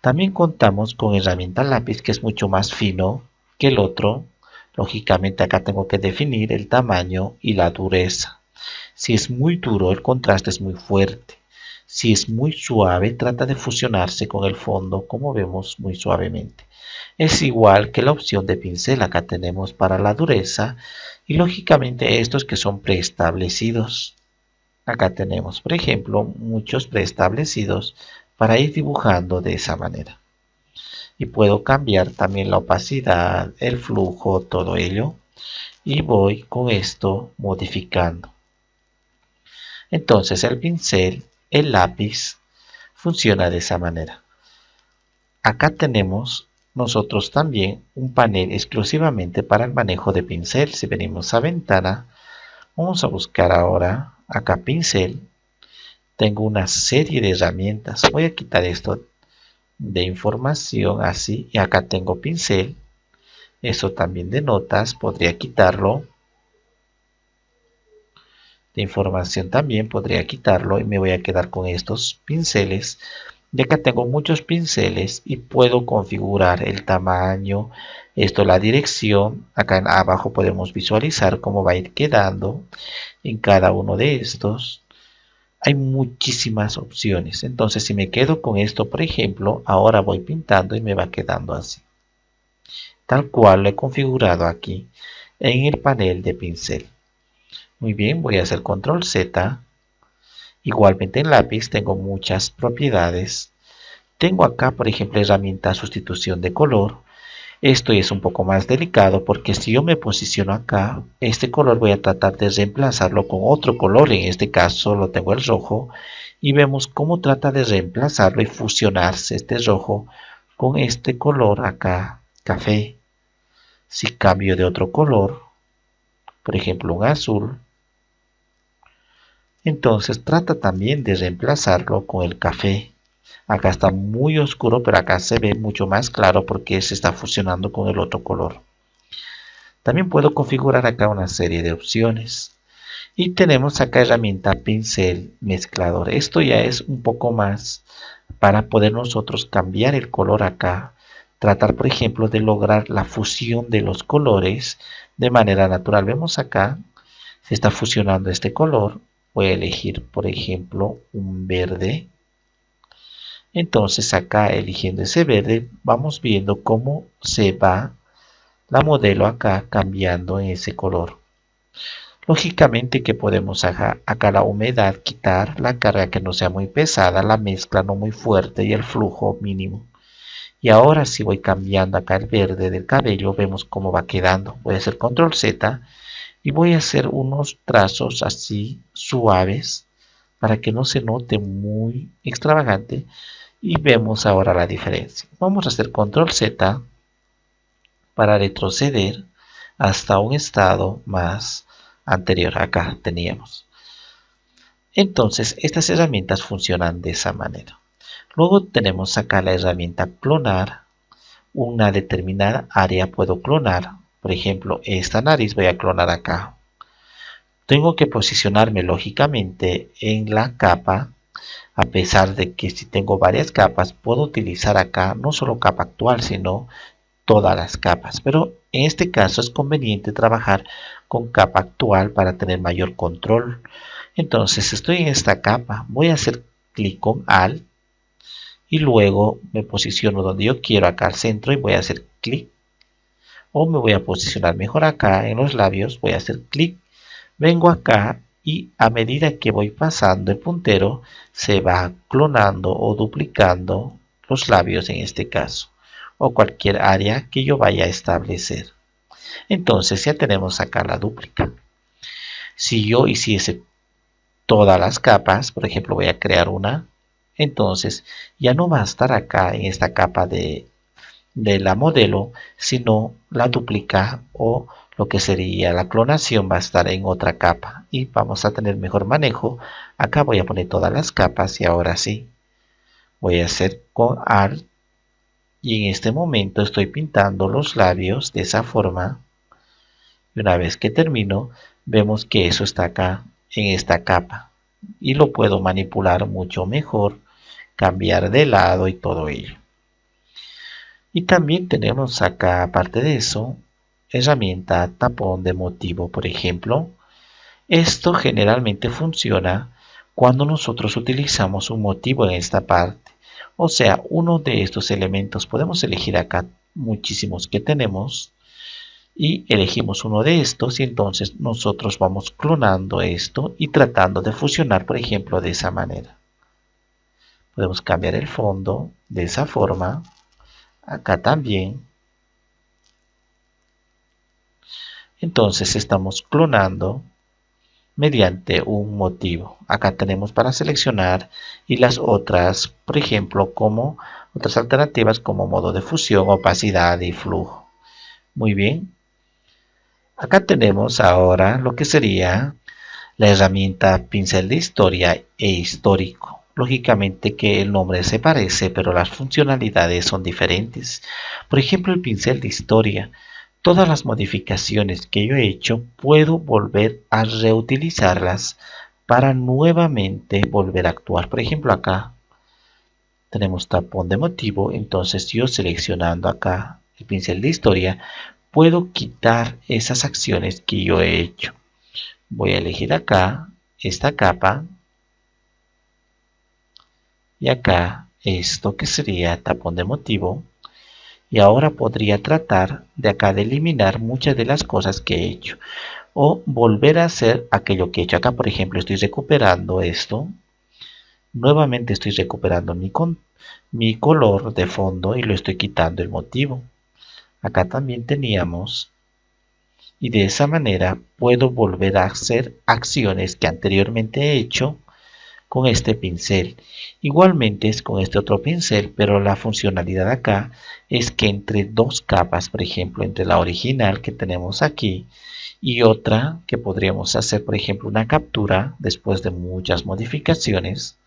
También contamos con herramienta lápiz que es mucho más fino que el otro. Lógicamente acá tengo que definir el tamaño y la dureza. Si es muy duro, el contraste es muy fuerte. Si es muy suave, trata de fusionarse con el fondo, como vemos, muy suavemente. Es igual que la opción de pincel, acá tenemos para la dureza y lógicamente estos que son preestablecidos. Acá tenemos, por ejemplo, muchos preestablecidos para ir dibujando de esa manera. Y puedo cambiar también la opacidad, el flujo, todo ello. Y voy con esto modificando. Entonces el pincel, el lápiz, funciona de esa manera. Acá tenemos nosotros también un panel exclusivamente para el manejo de pincel. Si venimos a ventana, vamos a buscar ahora acá pincel. Tengo una serie de herramientas. Voy a quitar esto de información así y acá tengo pincel. Eso también de notas, podría quitarlo. De información también podría quitarlo y me voy a quedar con estos pinceles. Y acá tengo muchos pinceles y puedo configurar el tamaño, la dirección. Acá abajo podemos visualizar cómo va a ir quedando en cada uno de estos. Hay muchísimas opciones. Entonces si me quedo con esto, por ejemplo, ahora voy pintando y me va quedando así. Tal cual lo he configurado aquí en el panel de pincel. Muy bien, voy a hacer control Z. Igualmente en lápiz tengo muchas propiedades. Tengo acá, por ejemplo, herramienta sustitución de color. Esto es un poco más delicado porque si yo me posiciono acá, este color voy a tratar de reemplazarlo con otro color. En este caso lo tengo el rojo. Y vemos cómo trata de reemplazarlo y fusionarse este rojo con este color acá, café. Si cambio de otro color, por ejemplo un azul, entonces trata también de reemplazarlo con el café. Acá está muy oscuro, pero acá se ve mucho más claro porque se está fusionando con el otro color. También puedo configurar acá una serie de opciones. Y tenemos acá herramienta pincel mezclador. Esto ya es un poco más para poder nosotros cambiar el color acá. Tratar, por ejemplo, de lograr la fusión de los colores de manera natural. Vemos acá, se está fusionando este color. Voy a elegir, por ejemplo, un verde. Entonces acá eligiendo ese verde, vamos viendo cómo se va la modelo acá cambiando en ese color. Lógicamente que podemos acá la humedad quitar, la carga que no sea muy pesada, la mezcla no muy fuerte y el flujo mínimo. Y ahora si voy cambiando acá el verde del cabello, vemos cómo va quedando. Voy a hacer control Z y voy a hacer unos trazos así suaves para que no se note muy extravagante y vemos ahora la diferencia. Vamos a hacer control Z para retroceder hasta un estado más anterior. Acá teníamos. Entonces, estas herramientas funcionan de esa manera. Luego tenemos acá la herramienta clonar. Una determinada área puedo clonar. Por ejemplo, esta nariz voy a clonar acá. Tengo que posicionarme lógicamente en la capa, a pesar de que si tengo varias capas, puedo utilizar acá no solo capa actual, sino todas las capas. Pero en este caso es conveniente trabajar con capa actual para tener mayor control. Entonces estoy en esta capa, voy a hacer clic con Alt y luego me posiciono donde yo quiero acá al centro y voy a hacer clic. O me voy a posicionar mejor acá en los labios, voy a hacer clic. Vengo acá y a medida que voy pasando el puntero se va clonando o duplicando los labios en este caso o cualquier área que yo vaya a establecer. Entonces ya tenemos acá la dúplica. Si yo hiciese todas las capas, por ejemplo voy a crear una, entonces ya no va a estar acá en esta capa de la modelo, sino la dúplica o lo que sería la clonación va a estar en otra capa y vamos a tener mejor manejo. Acá voy a poner todas las capas y ahora sí voy a hacer con Alt y en este momento estoy pintando los labios de esa forma y una vez que termino vemos que eso está acá en esta capa y lo puedo manipular mucho mejor, cambiar de lado y todo ello. Y también tenemos acá, aparte de eso, herramienta tapón de motivo, por ejemplo. Esto generalmente funciona cuando nosotros utilizamos un motivo en esta parte. O sea, uno de estos elementos, podemos elegir acá muchísimos que tenemos y elegimos uno de estos y entonces nosotros vamos clonando esto y tratando de fusionar, por ejemplo, de esa manera. Podemos cambiar el fondo de esa forma. Acá también. Entonces estamos clonando mediante un motivo. Acá tenemos para seleccionar y las otras, por ejemplo, como otras alternativas como modo de fusión, opacidad y flujo. Muy bien. Acá tenemos ahora lo que sería la herramienta pincel de historia e histórico. Lógicamente que el nombre se parece, pero las funcionalidades son diferentes. Por ejemplo, el pincel de historia. Todas las modificaciones que yo he hecho puedo volver a reutilizarlas para nuevamente volver a actuar. Por ejemplo, acá tenemos tapón de motivo, entonces yo seleccionando acá el pincel de historia puedo quitar esas acciones que yo he hecho. Voy a elegir acá esta capa y acá esto que sería tapón de motivo. Y ahora podría tratar de acá de eliminar muchas de las cosas que he hecho o volver a hacer aquello que he hecho. Acá por ejemplo estoy recuperando esto, nuevamente estoy recuperando mi color de fondo y lo estoy quitando el motivo. Acá también teníamos y de esa manera puedo volver a hacer acciones que anteriormente he hecho con este pincel. Igualmente es con este otro pincel, pero la funcionalidad acá es que entre dos capas, por ejemplo, entre la original que tenemos aquí y otra que podríamos hacer, por ejemplo, una captura después de muchas modificaciones,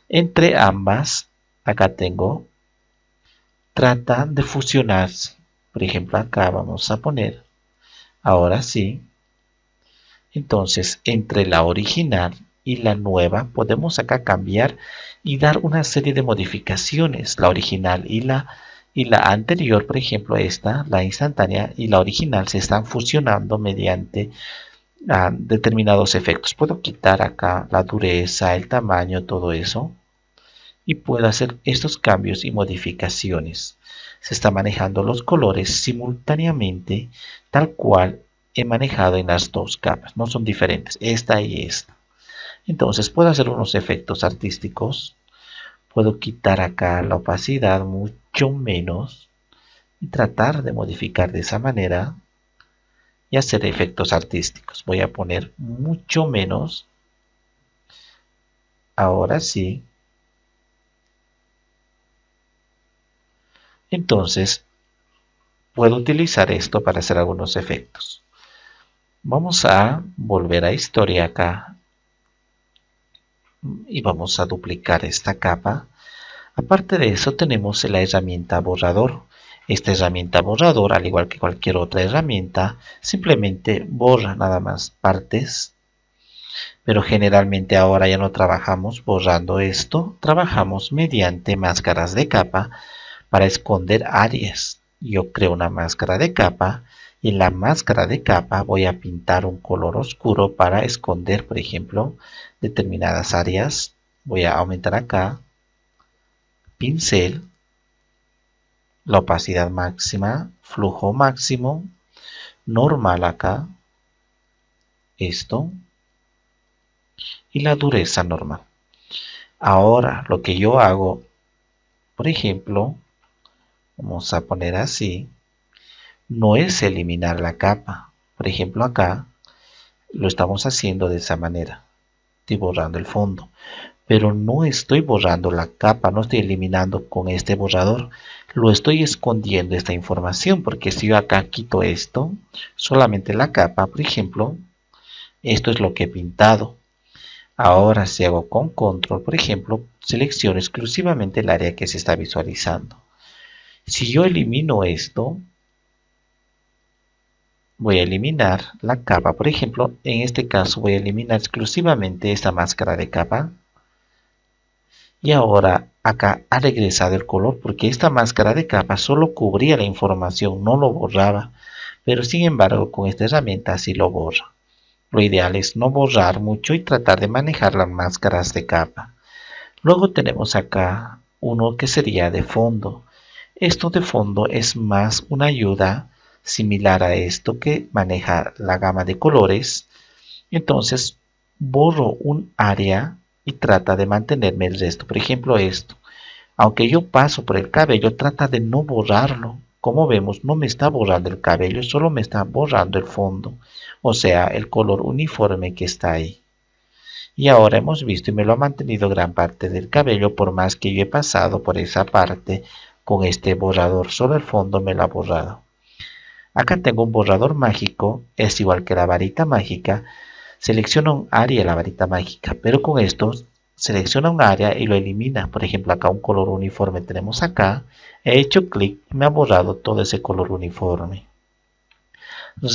entre ambas, acá tengo, trata de fusionarse. Por ejemplo, acá vamos a poner, ahora sí, entonces entre la original y la nueva podemos acá cambiar y dar una serie de modificaciones. La original y la anterior, por ejemplo esta, la instantánea y la original se están fusionando mediante determinados efectos. Puedo quitar acá la dureza, el tamaño, todo eso y puedo hacer estos cambios y modificaciones. Se están manejando los colores simultáneamente tal cual he manejado en las dos capas, no son diferentes, esta y esta. Entonces puedo hacer unos efectos artísticos, puedo quitar acá la opacidad mucho menos y tratar de modificar de esa manera y hacer efectos artísticos. Voy a poner mucho menos, ahora sí. Entonces puedo utilizar esto para hacer algunos efectos. Vamos a volver a historia acá y vamos a duplicar esta capa. Aparte de eso tenemos la herramienta borrador. Esta herramienta borrador, al igual que cualquier otra herramienta, simplemente borra nada más partes. Pero generalmente ahora ya no trabajamos borrando esto, trabajamos mediante máscaras de capa para esconder áreas. Yo creo una máscara de capa y en la máscara de capa voy a pintar un color oscuro para esconder, por ejemplo, determinadas áreas. Voy a aumentar acá, pincel, la opacidad máxima, flujo máximo, normal acá, esto, y la dureza normal. Ahora lo que yo hago, por ejemplo, vamos a poner así, no es eliminar la capa. Por ejemplo acá lo estamos haciendo de esa manera. Estoy borrando el fondo, pero no estoy borrando la capa, no estoy eliminando con este borrador, lo estoy escondiendo esta información, porque si yo acá quito esto, solamente la capa, por ejemplo, esto es lo que he pintado. Ahora si hago con control, por ejemplo, selecciono exclusivamente el área que se está visualizando. Si yo elimino esto, voy a eliminar la capa, por ejemplo, en este caso voy a eliminar exclusivamente esta máscara de capa. Y ahora acá ha regresado el color porque esta máscara de capa solo cubría la información, no lo borraba. Pero sin embargo con esta herramienta sí lo borra. Lo ideal es no borrar mucho y tratar de manejar las máscaras de capa. Luego tenemos acá uno que sería de fondo. Esto de fondo es más una ayuda similar a esto que maneja la gama de colores. Entonces borro un área y trata de mantenerme el resto. Por ejemplo esto. Aunque yo paso por el cabello, trata de no borrarlo. Como vemos, no me está borrando el cabello, solo me está borrando el fondo. O sea, el color uniforme que está ahí. Y ahora hemos visto y me lo ha mantenido gran parte del cabello, por más que yo he pasado por esa parte con este borrador. Solo el fondo me lo ha borrado. Acá tengo un borrador mágico, es igual que la varita mágica. Selecciona un área de la varita mágica, pero con esto selecciona un área y lo elimina. Por ejemplo, acá un color uniforme tenemos acá. He hecho clic y me ha borrado todo ese color uniforme.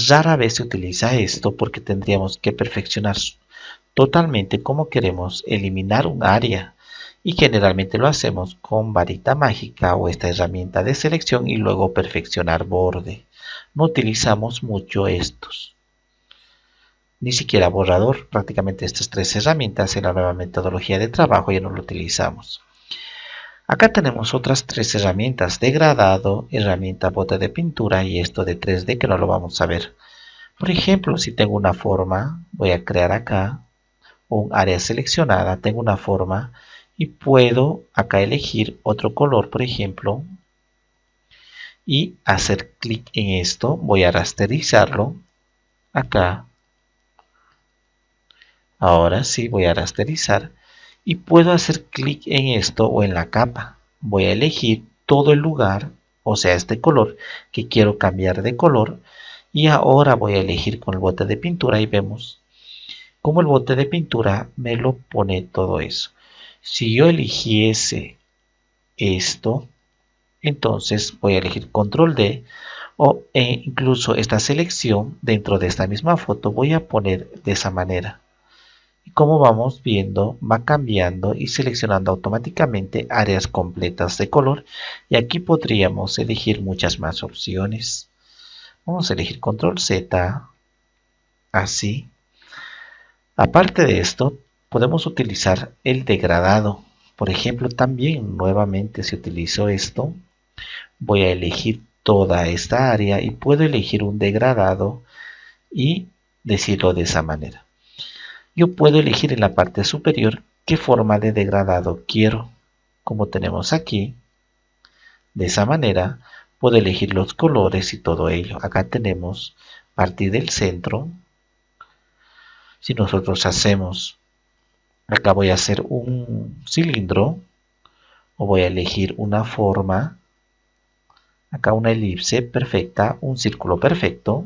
Rara vez se utiliza esto porque tendríamos que perfeccionar totalmente como queremos eliminar un área. Y generalmente lo hacemos con varita mágica o esta herramienta de selección y luego perfeccionar borde. No utilizamos mucho estos. Ni siquiera borrador, prácticamente estas tres herramientas en la nueva metodología de trabajo ya no lo utilizamos. Acá tenemos otras tres herramientas: degradado, herramienta bote de pintura y esto de 3D que no lo vamos a ver. Por ejemplo, si tengo una forma, voy a crear acá un área seleccionada, tengo una forma y puedo acá elegir otro color, por ejemplo, y hacer clic en esto. Voy a rasterizarlo acá. Ahora sí voy a rasterizar y puedo hacer clic en esto o en la capa. Voy a elegir todo el lugar, o sea este color que quiero cambiar de color, y ahora voy a elegir con el bote de pintura y vemos cómo el bote de pintura me lo pone todo eso. Si yo eligiese esto, entonces voy a elegir control D e incluso esta selección dentro de esta misma foto voy a poner de esa manera. Y como vamos viendo, va cambiando y seleccionando automáticamente áreas completas de color. Y aquí podríamos elegir muchas más opciones. Vamos a elegir control Z, así. Aparte de esto, podemos utilizar el degradado. Por ejemplo, también nuevamente si utilizo esto, voy a elegir toda esta área y puedo elegir un degradado y decirlo de esa manera. Yo puedo elegir en la parte superior qué forma de degradado quiero. Como tenemos aquí, de esa manera puedo elegir los colores y todo ello. Acá tenemos partir del centro. Si nosotros hacemos, acá voy a hacer un cilindro o voy a elegir una forma acá una elipse perfecta, un círculo perfecto,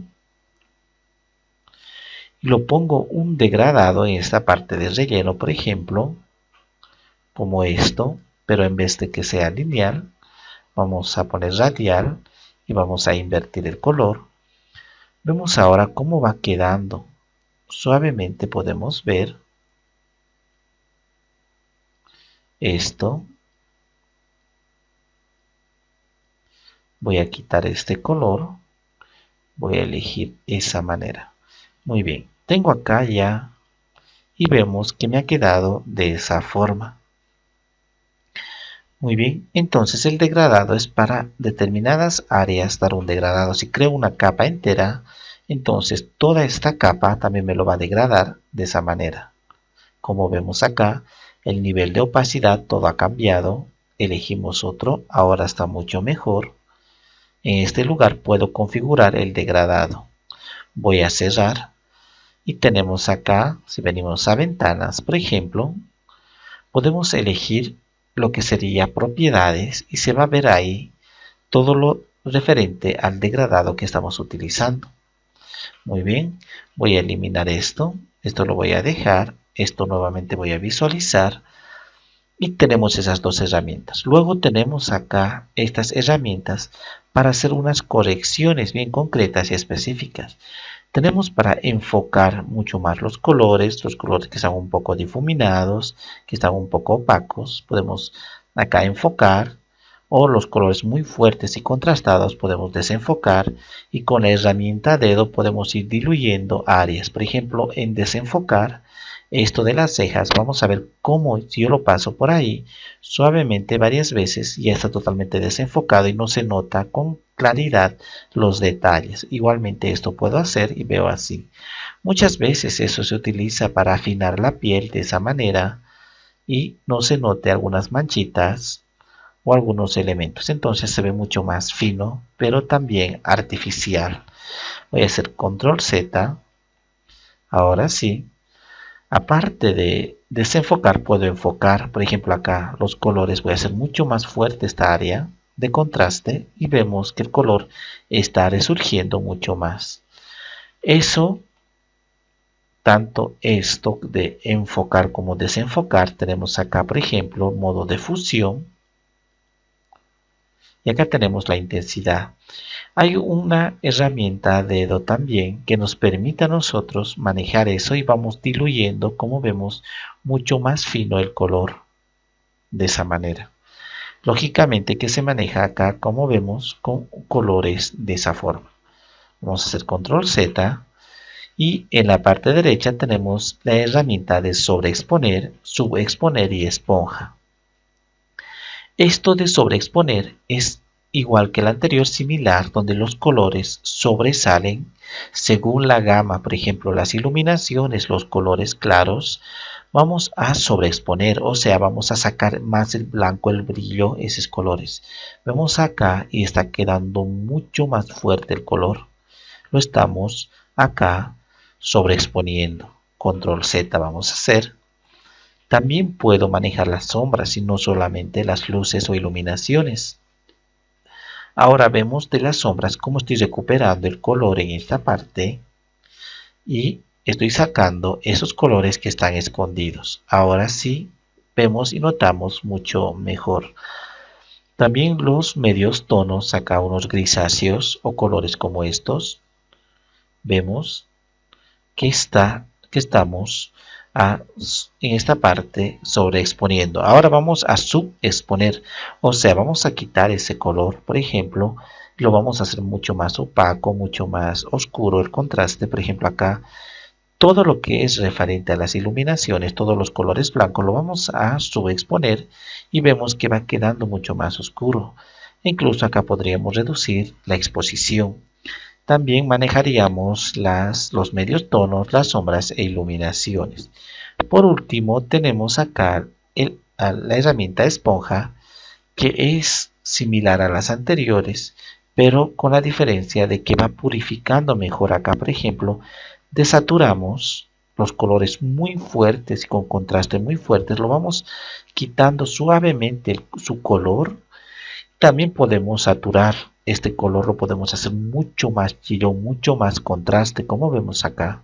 y lo pongo un degradado en esta parte de relleno, por ejemplo, como esto, pero en vez de que sea lineal, vamos a poner radial y vamos a invertir el color. Vemos ahora cómo va quedando. Suavemente podemos ver esto. Voy a quitar este color. Voy a elegir esa manera. Muy bien. Tengo acá ya y vemos que me ha quedado de esa forma. Muy bien, entonces el degradado es para determinadas áreas dar un degradado. Si creo una capa entera, entonces toda esta capa también me lo va a degradar de esa manera. Como vemos acá, el nivel de opacidad todo ha cambiado. Elegimos otro, ahora está mucho mejor. En este lugar puedo configurar el degradado. Voy a cerrar y tenemos acá, si venimos a ventanas, por ejemplo, podemos elegir lo que sería propiedades y se va a ver ahí todo lo referente al degradado que estamos utilizando. Muy bien, voy a eliminar esto lo voy a dejar, esto nuevamente voy a visualizar y tenemos esas dos herramientas. Luego tenemos acá estas herramientas para hacer unas correcciones bien concretas y específicas. Tenemos para enfocar mucho más los colores que están un poco difuminados, que están un poco opacos. Podemos acá enfocar, o los colores muy fuertes y contrastados podemos desenfocar, y con la herramienta dedo podemos ir diluyendo áreas. Por ejemplo, en desenfocar, esto de las cejas, vamos a ver cómo si yo lo paso por ahí suavemente varias veces, ya está totalmente desenfocado y no se nota con claridad los detalles. Igualmente esto puedo hacer y veo así. Muchas veces eso se utiliza para afinar la piel de esa manera y no se note algunas manchitas o algunos elementos. Entonces se ve mucho más fino, pero también artificial. Voy a hacer control Z. Ahora sí. Aparte de desenfocar, puedo enfocar. Por ejemplo, acá los colores. Voy a hacer mucho más fuerte esta área de contraste y vemos que el color está resurgiendo mucho más. Eso, tanto esto de enfocar como desenfocar, tenemos acá, por ejemplo, modo de fusión. Y acá tenemos la intensidad. Hay una herramienta dedo también que nos permite a nosotros manejar eso y vamos diluyendo, como vemos, mucho más fino el color de esa manera. Lógicamente que se maneja acá, como vemos, con colores de esa forma. Vamos a hacer control Z y en la parte derecha tenemos la herramienta de sobreexponer, subexponer y esponja. Esto de sobreexponer es igual que el anterior, similar, donde los colores sobresalen según la gama. Por ejemplo, las iluminaciones, los colores claros, vamos a sobreexponer, o sea, vamos a sacar más el blanco, el brillo, esos colores. Vemos acá y está quedando mucho más fuerte el color. Lo estamos acá sobreexponiendo. Control Z vamos a hacer. También puedo manejar las sombras y no solamente las luces o iluminaciones. Ahora vemos de las sombras cómo estoy recuperando el color en esta parte y estoy sacando esos colores que están escondidos. Ahora sí vemos y notamos mucho mejor. También los medios tonos, acá unos grisáceos o colores como estos. Vemos que estamos en esta parte sobreexponiendo. Ahora vamos a subexponer, o sea, vamos a quitar ese color, por ejemplo, lo vamos a hacer mucho más opaco, mucho más oscuro el contraste. Por ejemplo, acá todo lo que es referente a las iluminaciones, todos los colores blancos, lo vamos a subexponer y vemos que va quedando mucho más oscuro. Incluso acá podríamos reducir la exposición. También manejaríamos los medios tonos, las sombras e iluminaciones. Por último, tenemos acá la herramienta esponja, que es similar a las anteriores, pero con la diferencia de que va purificando mejor. Acá, por ejemplo, desaturamos los colores muy fuertes y con contraste muy fuertes, lo vamos quitando suavemente su color También podemos saturar este color, lo podemos hacer mucho más chillón, mucho más contraste, como vemos acá.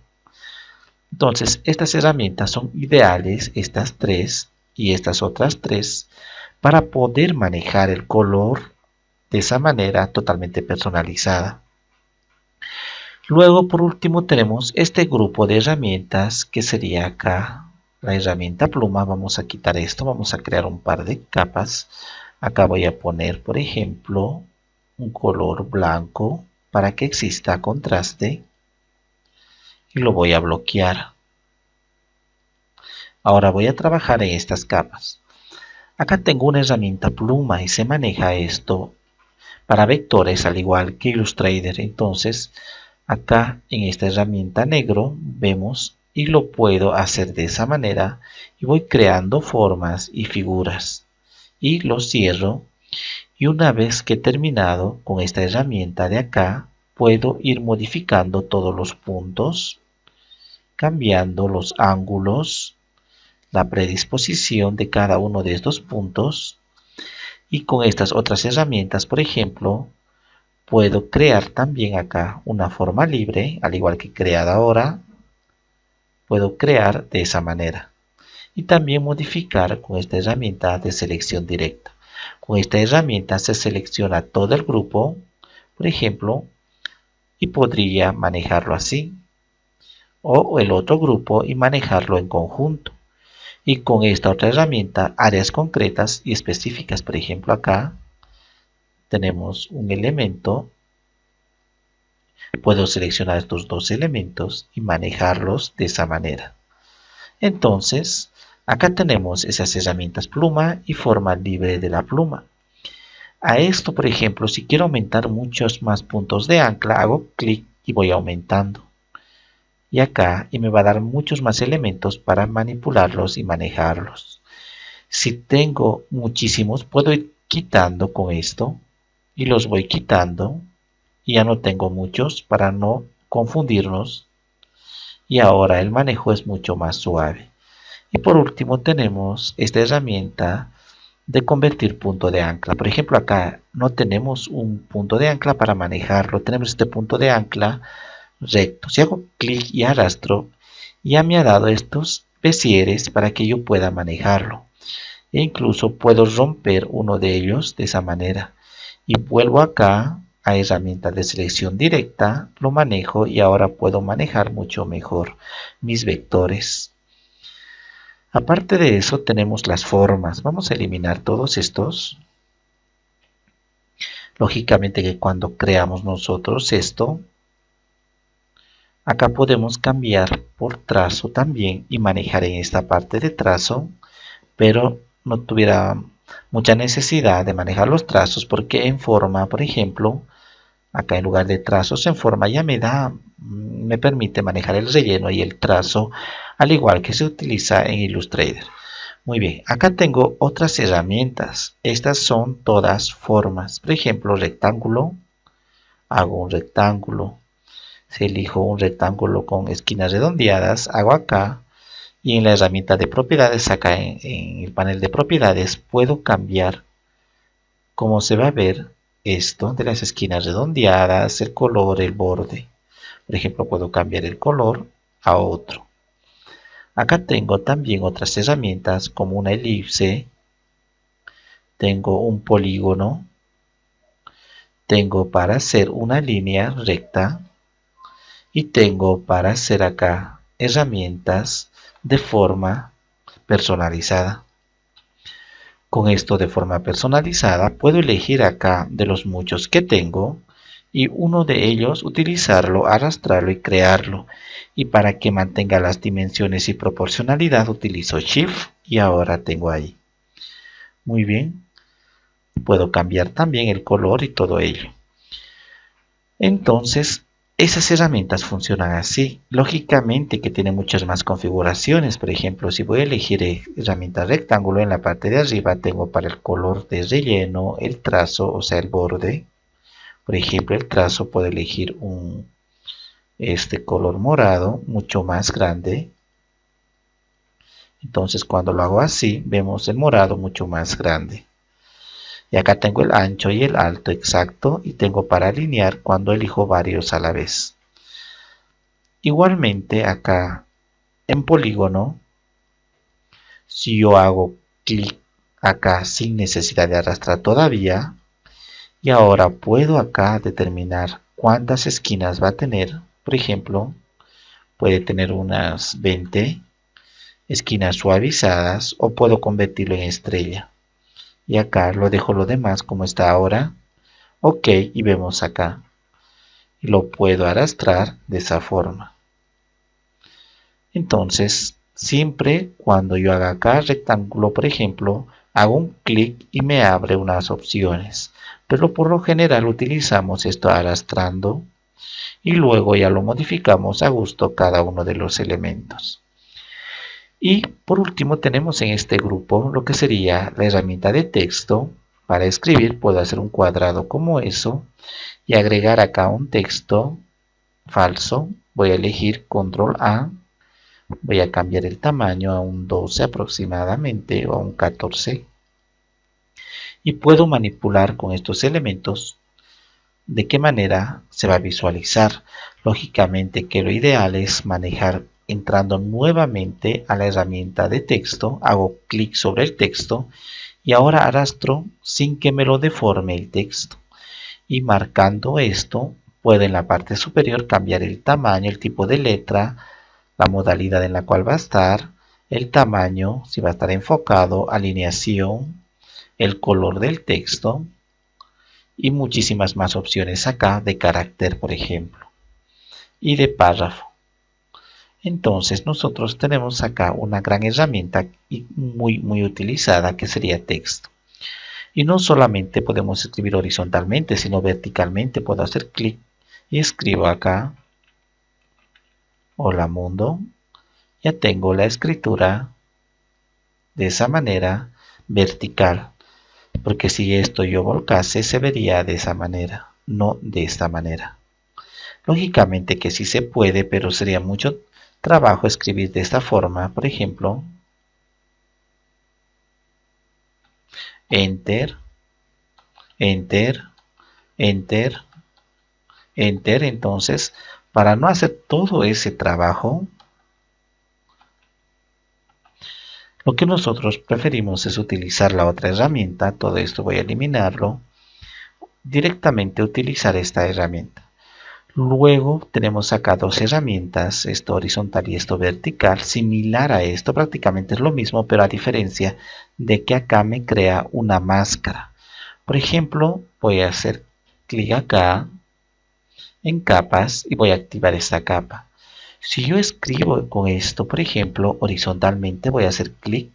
Entonces, estas herramientas son ideales, estas tres y estas otras tres, para poder manejar el color de esa manera totalmente personalizada. Luego, por último, tenemos este grupo de herramientas que sería acá la herramienta pluma. Vamos a quitar esto, vamos a crear un par de capas. Acá voy a poner, por ejemplo, un color blanco para que exista contraste y lo voy a bloquear. Ahora voy a trabajar en estas capas. Acá tengo una herramienta pluma y se maneja esto para vectores al igual que Illustrator. Entonces, acá en esta herramienta negro vemos y lo puedo hacer de esa manera y voy creando formas y figuras y lo cierro. Y una vez que he terminado con esta herramienta de acá, puedo ir modificando todos los puntos, cambiando los ángulos, la predisposición de cada uno de estos puntos. Y con estas otras herramientas, por ejemplo, puedo crear también acá una forma libre, al igual que creada ahora. Puedo crear de esa manera. Y también modificar con esta herramienta de selección directa. Con esta herramienta se selecciona todo el grupo, por ejemplo, y podría manejarlo así. O el otro grupo y manejarlo en conjunto. Y con esta otra herramienta, áreas concretas y específicas. Por ejemplo, acá tenemos un elemento. Puedo seleccionar estos dos elementos y manejarlos de esa manera. Entonces, acá tenemos esas herramientas pluma y forma libre de la pluma. A esto, por ejemplo, si quiero aumentar muchos más puntos de ancla, hago clic y voy aumentando. Y acá, y me va a dar muchos más elementos para manipularlos y manejarlos. Si tengo muchísimos, puedo ir quitando con esto y los voy quitando. Y ya no tengo muchos para no confundirnos. Y ahora el manejo es mucho más suave. Y por último tenemos esta herramienta de convertir punto de ancla. Por ejemplo, acá no tenemos un punto de ancla para manejarlo. Tenemos este punto de ancla recto. Si hago clic y arrastro, ya me ha dado estos besieres para que yo pueda manejarlo. E incluso puedo romper uno de ellos de esa manera. Y vuelvo acá a herramienta de selección directa, lo manejo y ahora puedo manejar mucho mejor mis vectores. Aparte de eso tenemos las formas. Vamos a eliminar todos estos. Lógicamente que cuando creamos nosotros esto, acá podemos cambiar por trazo también y manejar en esta parte de trazo, pero no tuviera mucha necesidad de manejar los trazos porque en forma, por ejemplo, acá en lugar de trazos en forma ya me permite manejar el relleno y el trazo al igual que se utiliza en Illustrator. Muy bien, acá tengo otras herramientas. Estas son todas formas. Por ejemplo, rectángulo. Hago un rectángulo. Si elijo un rectángulo con esquinas redondeadas, hago acá. Y en la herramienta de propiedades, acá en el panel de propiedades, puedo cambiar cómo se va a ver esto de las esquinas redondeadas, el color, el borde. Por ejemplo, puedo cambiar el color a otro. Acá tengo también otras herramientas como una elipse, tengo un polígono, tengo para hacer una línea recta y tengo para hacer acá herramientas de forma personalizada. Con esto de forma personalizada puedo elegir acá de los muchos que tengo y uno de ellos utilizarlo, arrastrarlo y crearlo. Y para que mantenga las dimensiones y proporcionalidad utilizo Shift y ahora tengo ahí. Muy bien. Puedo cambiar también el color y todo ello. Entonces, esas herramientas funcionan así. Lógicamente que tiene muchas más configuraciones. Por ejemplo, si voy a elegir herramienta rectángulo, en la parte de arriba tengo para el color de relleno, el trazo, o sea el borde. Por ejemplo, el trazo puedo elegir este color morado, mucho más grande. Entonces, cuando lo hago así, vemos el morado mucho más grande. Y acá tengo el ancho y el alto exacto y tengo para alinear cuando elijo varios a la vez. Igualmente acá en polígono, si yo hago clic acá sin necesidad de arrastrar todavía, y ahora puedo acá determinar cuántas esquinas va a tener. Por ejemplo, puede tener unas 20 esquinas suavizadas o puedo convertirlo en estrella. Y acá lo dejo lo demás como está ahora. Ok, y vemos acá. Lo puedo arrastrar de esa forma. Entonces, siempre cuando yo haga acá rectángulo, por ejemplo, hago un clic y me abre unas opciones. Pero por lo general utilizamos esto arrastrando y luego ya lo modificamos a gusto cada uno de los elementos. Y por último tenemos en este grupo lo que sería la herramienta de texto. Para escribir puedo hacer un cuadrado como eso y agregar acá un texto falso. Voy a elegir control A. Voy a cambiar el tamaño a un 12 aproximadamente o a un 14. Y puedo manipular con estos elementos de qué manera se va a visualizar. Lógicamente que lo ideal es manejar entrando nuevamente a la herramienta de texto. Hago clic sobre el texto y ahora arrastro sin que me lo deforme el texto. Y marcando esto, puedo en la parte superior cambiar el tamaño, el tipo de letra, la modalidad en la cual va a estar, el tamaño, si va a estar enfocado, alineación, el color del texto y muchísimas más opciones acá de carácter, por ejemplo, y de párrafo. Entonces nosotros tenemos acá una gran herramienta y muy utilizada que sería texto. Y no solamente podemos escribir horizontalmente, sino verticalmente. Puedo hacer clic y escribo acá, hola mundo. Ya tengo la escritura de esa manera vertical, porque si esto yo volcase se vería de esa manera, no de esta manera. Lógicamente que sí se puede, pero sería mucho trabajo escribir de esta forma. Por ejemplo, enter, enter, enter, enter. Entonces, para no hacer todo ese trabajo, lo que nosotros preferimos es utilizar la otra herramienta. Todo esto voy a eliminarlo. Directamente utilizar esta herramienta. Luego tenemos acá dos herramientas, esto horizontal y esto vertical, similar a esto, prácticamente es lo mismo, pero a diferencia de que acá me crea una máscara. Por ejemplo, voy a hacer clic acá en capas y voy a activar esta capa. Si yo escribo con esto, por ejemplo, horizontalmente, voy a hacer clic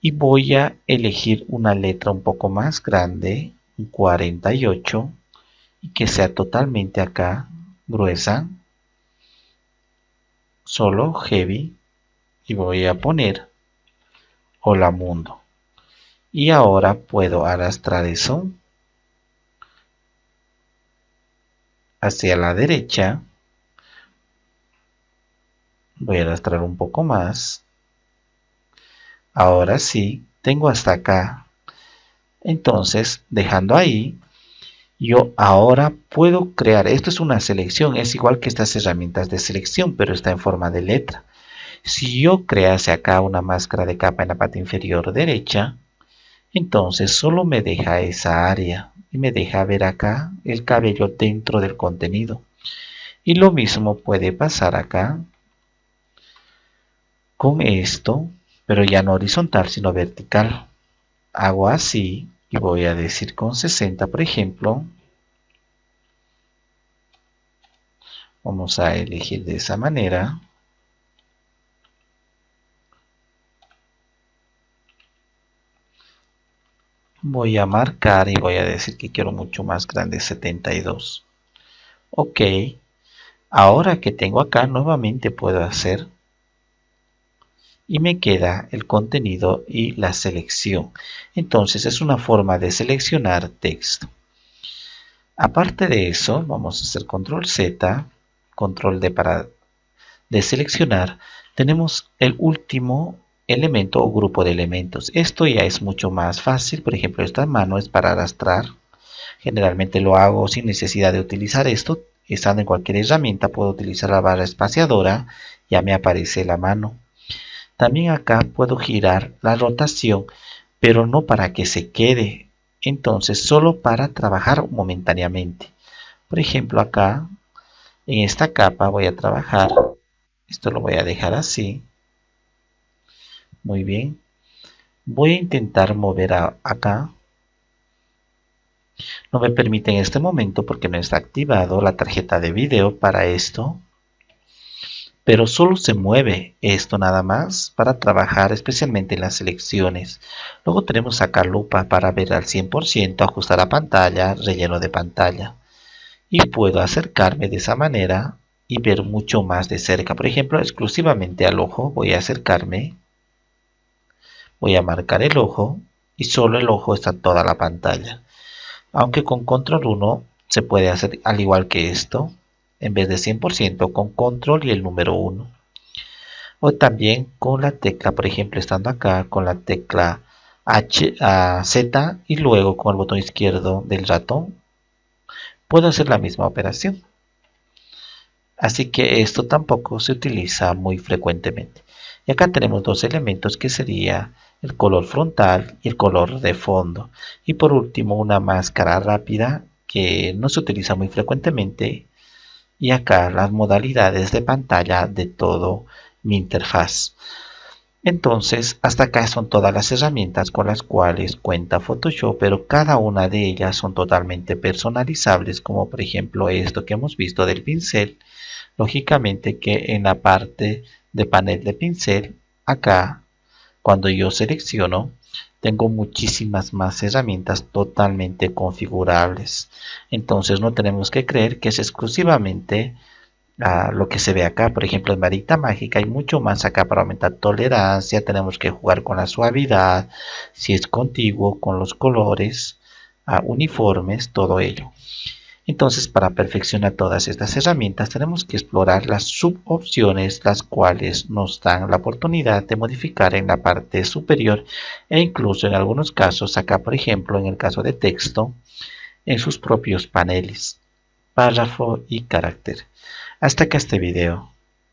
y voy a elegir una letra un poco más grande, un 48, y que sea totalmente acá gruesa, solo heavy, y voy a poner hola mundo. Y ahora puedo arrastrar eso hacia la derecha. Voy a arrastrar un poco más. Ahora sí, tengo hasta acá. Entonces, dejando ahí, yo ahora puedo crear, esto es una selección, es igual que estas herramientas de selección, pero está en forma de letra. Si yo crease acá una máscara de capa en la parte inferior derecha, entonces solo me deja esa área y me deja ver acá el cabello dentro del contenido. Y lo mismo puede pasar acá con esto, pero ya no horizontal sino vertical. Hago así y voy a decir con 60, por ejemplo. Vamos a elegir de esa manera. Voy a marcar y voy a decir que quiero mucho más grande, 72. Ok. Ahora que tengo acá, nuevamente puedo hacer y me queda el contenido y la selección. Entonces es una forma de seleccionar texto. Aparte de eso, vamos a hacer control Z, control D para deseleccionar. Tenemos el último elemento o grupo de elementos. Esto ya es mucho más fácil. Por ejemplo, esta mano es para arrastrar. Generalmente lo hago sin necesidad de utilizar esto. Estando en cualquier herramienta puedo utilizar la barra espaciadora. Ya me aparece la mano. También acá puedo girar la rotación, pero no para que se quede. Entonces solo para trabajar momentáneamente. Por ejemplo, acá en esta capa voy a trabajar. Esto lo voy a dejar así. Muy bien. Voy a intentar mover acá. No me permite en este momento porque no está activado la tarjeta de video para esto. Pero solo se mueve esto nada más para trabajar especialmente en las selecciones. Luego tenemos acá lupa para ver al 100%, ajustar a pantalla, relleno de pantalla. Y puedo acercarme de esa manera y ver mucho más de cerca. Por ejemplo, exclusivamente al ojo voy a acercarme. Voy a marcar el ojo y solo el ojo está en toda la pantalla. Aunque con control 1 se puede hacer al igual que esto, en vez de 100% con control y el número 1. O también con la tecla, por ejemplo, estando acá con la tecla Z y luego con el botón izquierdo del ratón, puedo hacer la misma operación. Así que esto tampoco se utiliza muy frecuentemente. Y acá tenemos dos elementos que sería el color frontal y el color de fondo. Y por último una máscara rápida que no se utiliza muy frecuentemente. Y acá las modalidades de pantalla de todo mi interfaz. Entonces, hasta acá son todas las herramientas con las cuales cuenta Photoshop, pero cada una de ellas son totalmente personalizables, como por ejemplo esto que hemos visto del pincel. Lógicamente que en la parte de panel de pincel, acá, cuando yo selecciono, tengo muchísimas más herramientas totalmente configurables. Entonces no tenemos que creer que es exclusivamente lo que se ve acá. Por ejemplo, en varita mágica hay mucho más acá para aumentar tolerancia. Tenemos que jugar con la suavidad, si es contiguo, con los colores, uniformes, todo ello. Entonces, para perfeccionar todas estas herramientas tenemos que explorar las subopciones, las cuales nos dan la oportunidad de modificar en la parte superior e incluso en algunos casos, acá por ejemplo en el caso de texto, en sus propios paneles, párrafo y carácter. Hasta acá este video.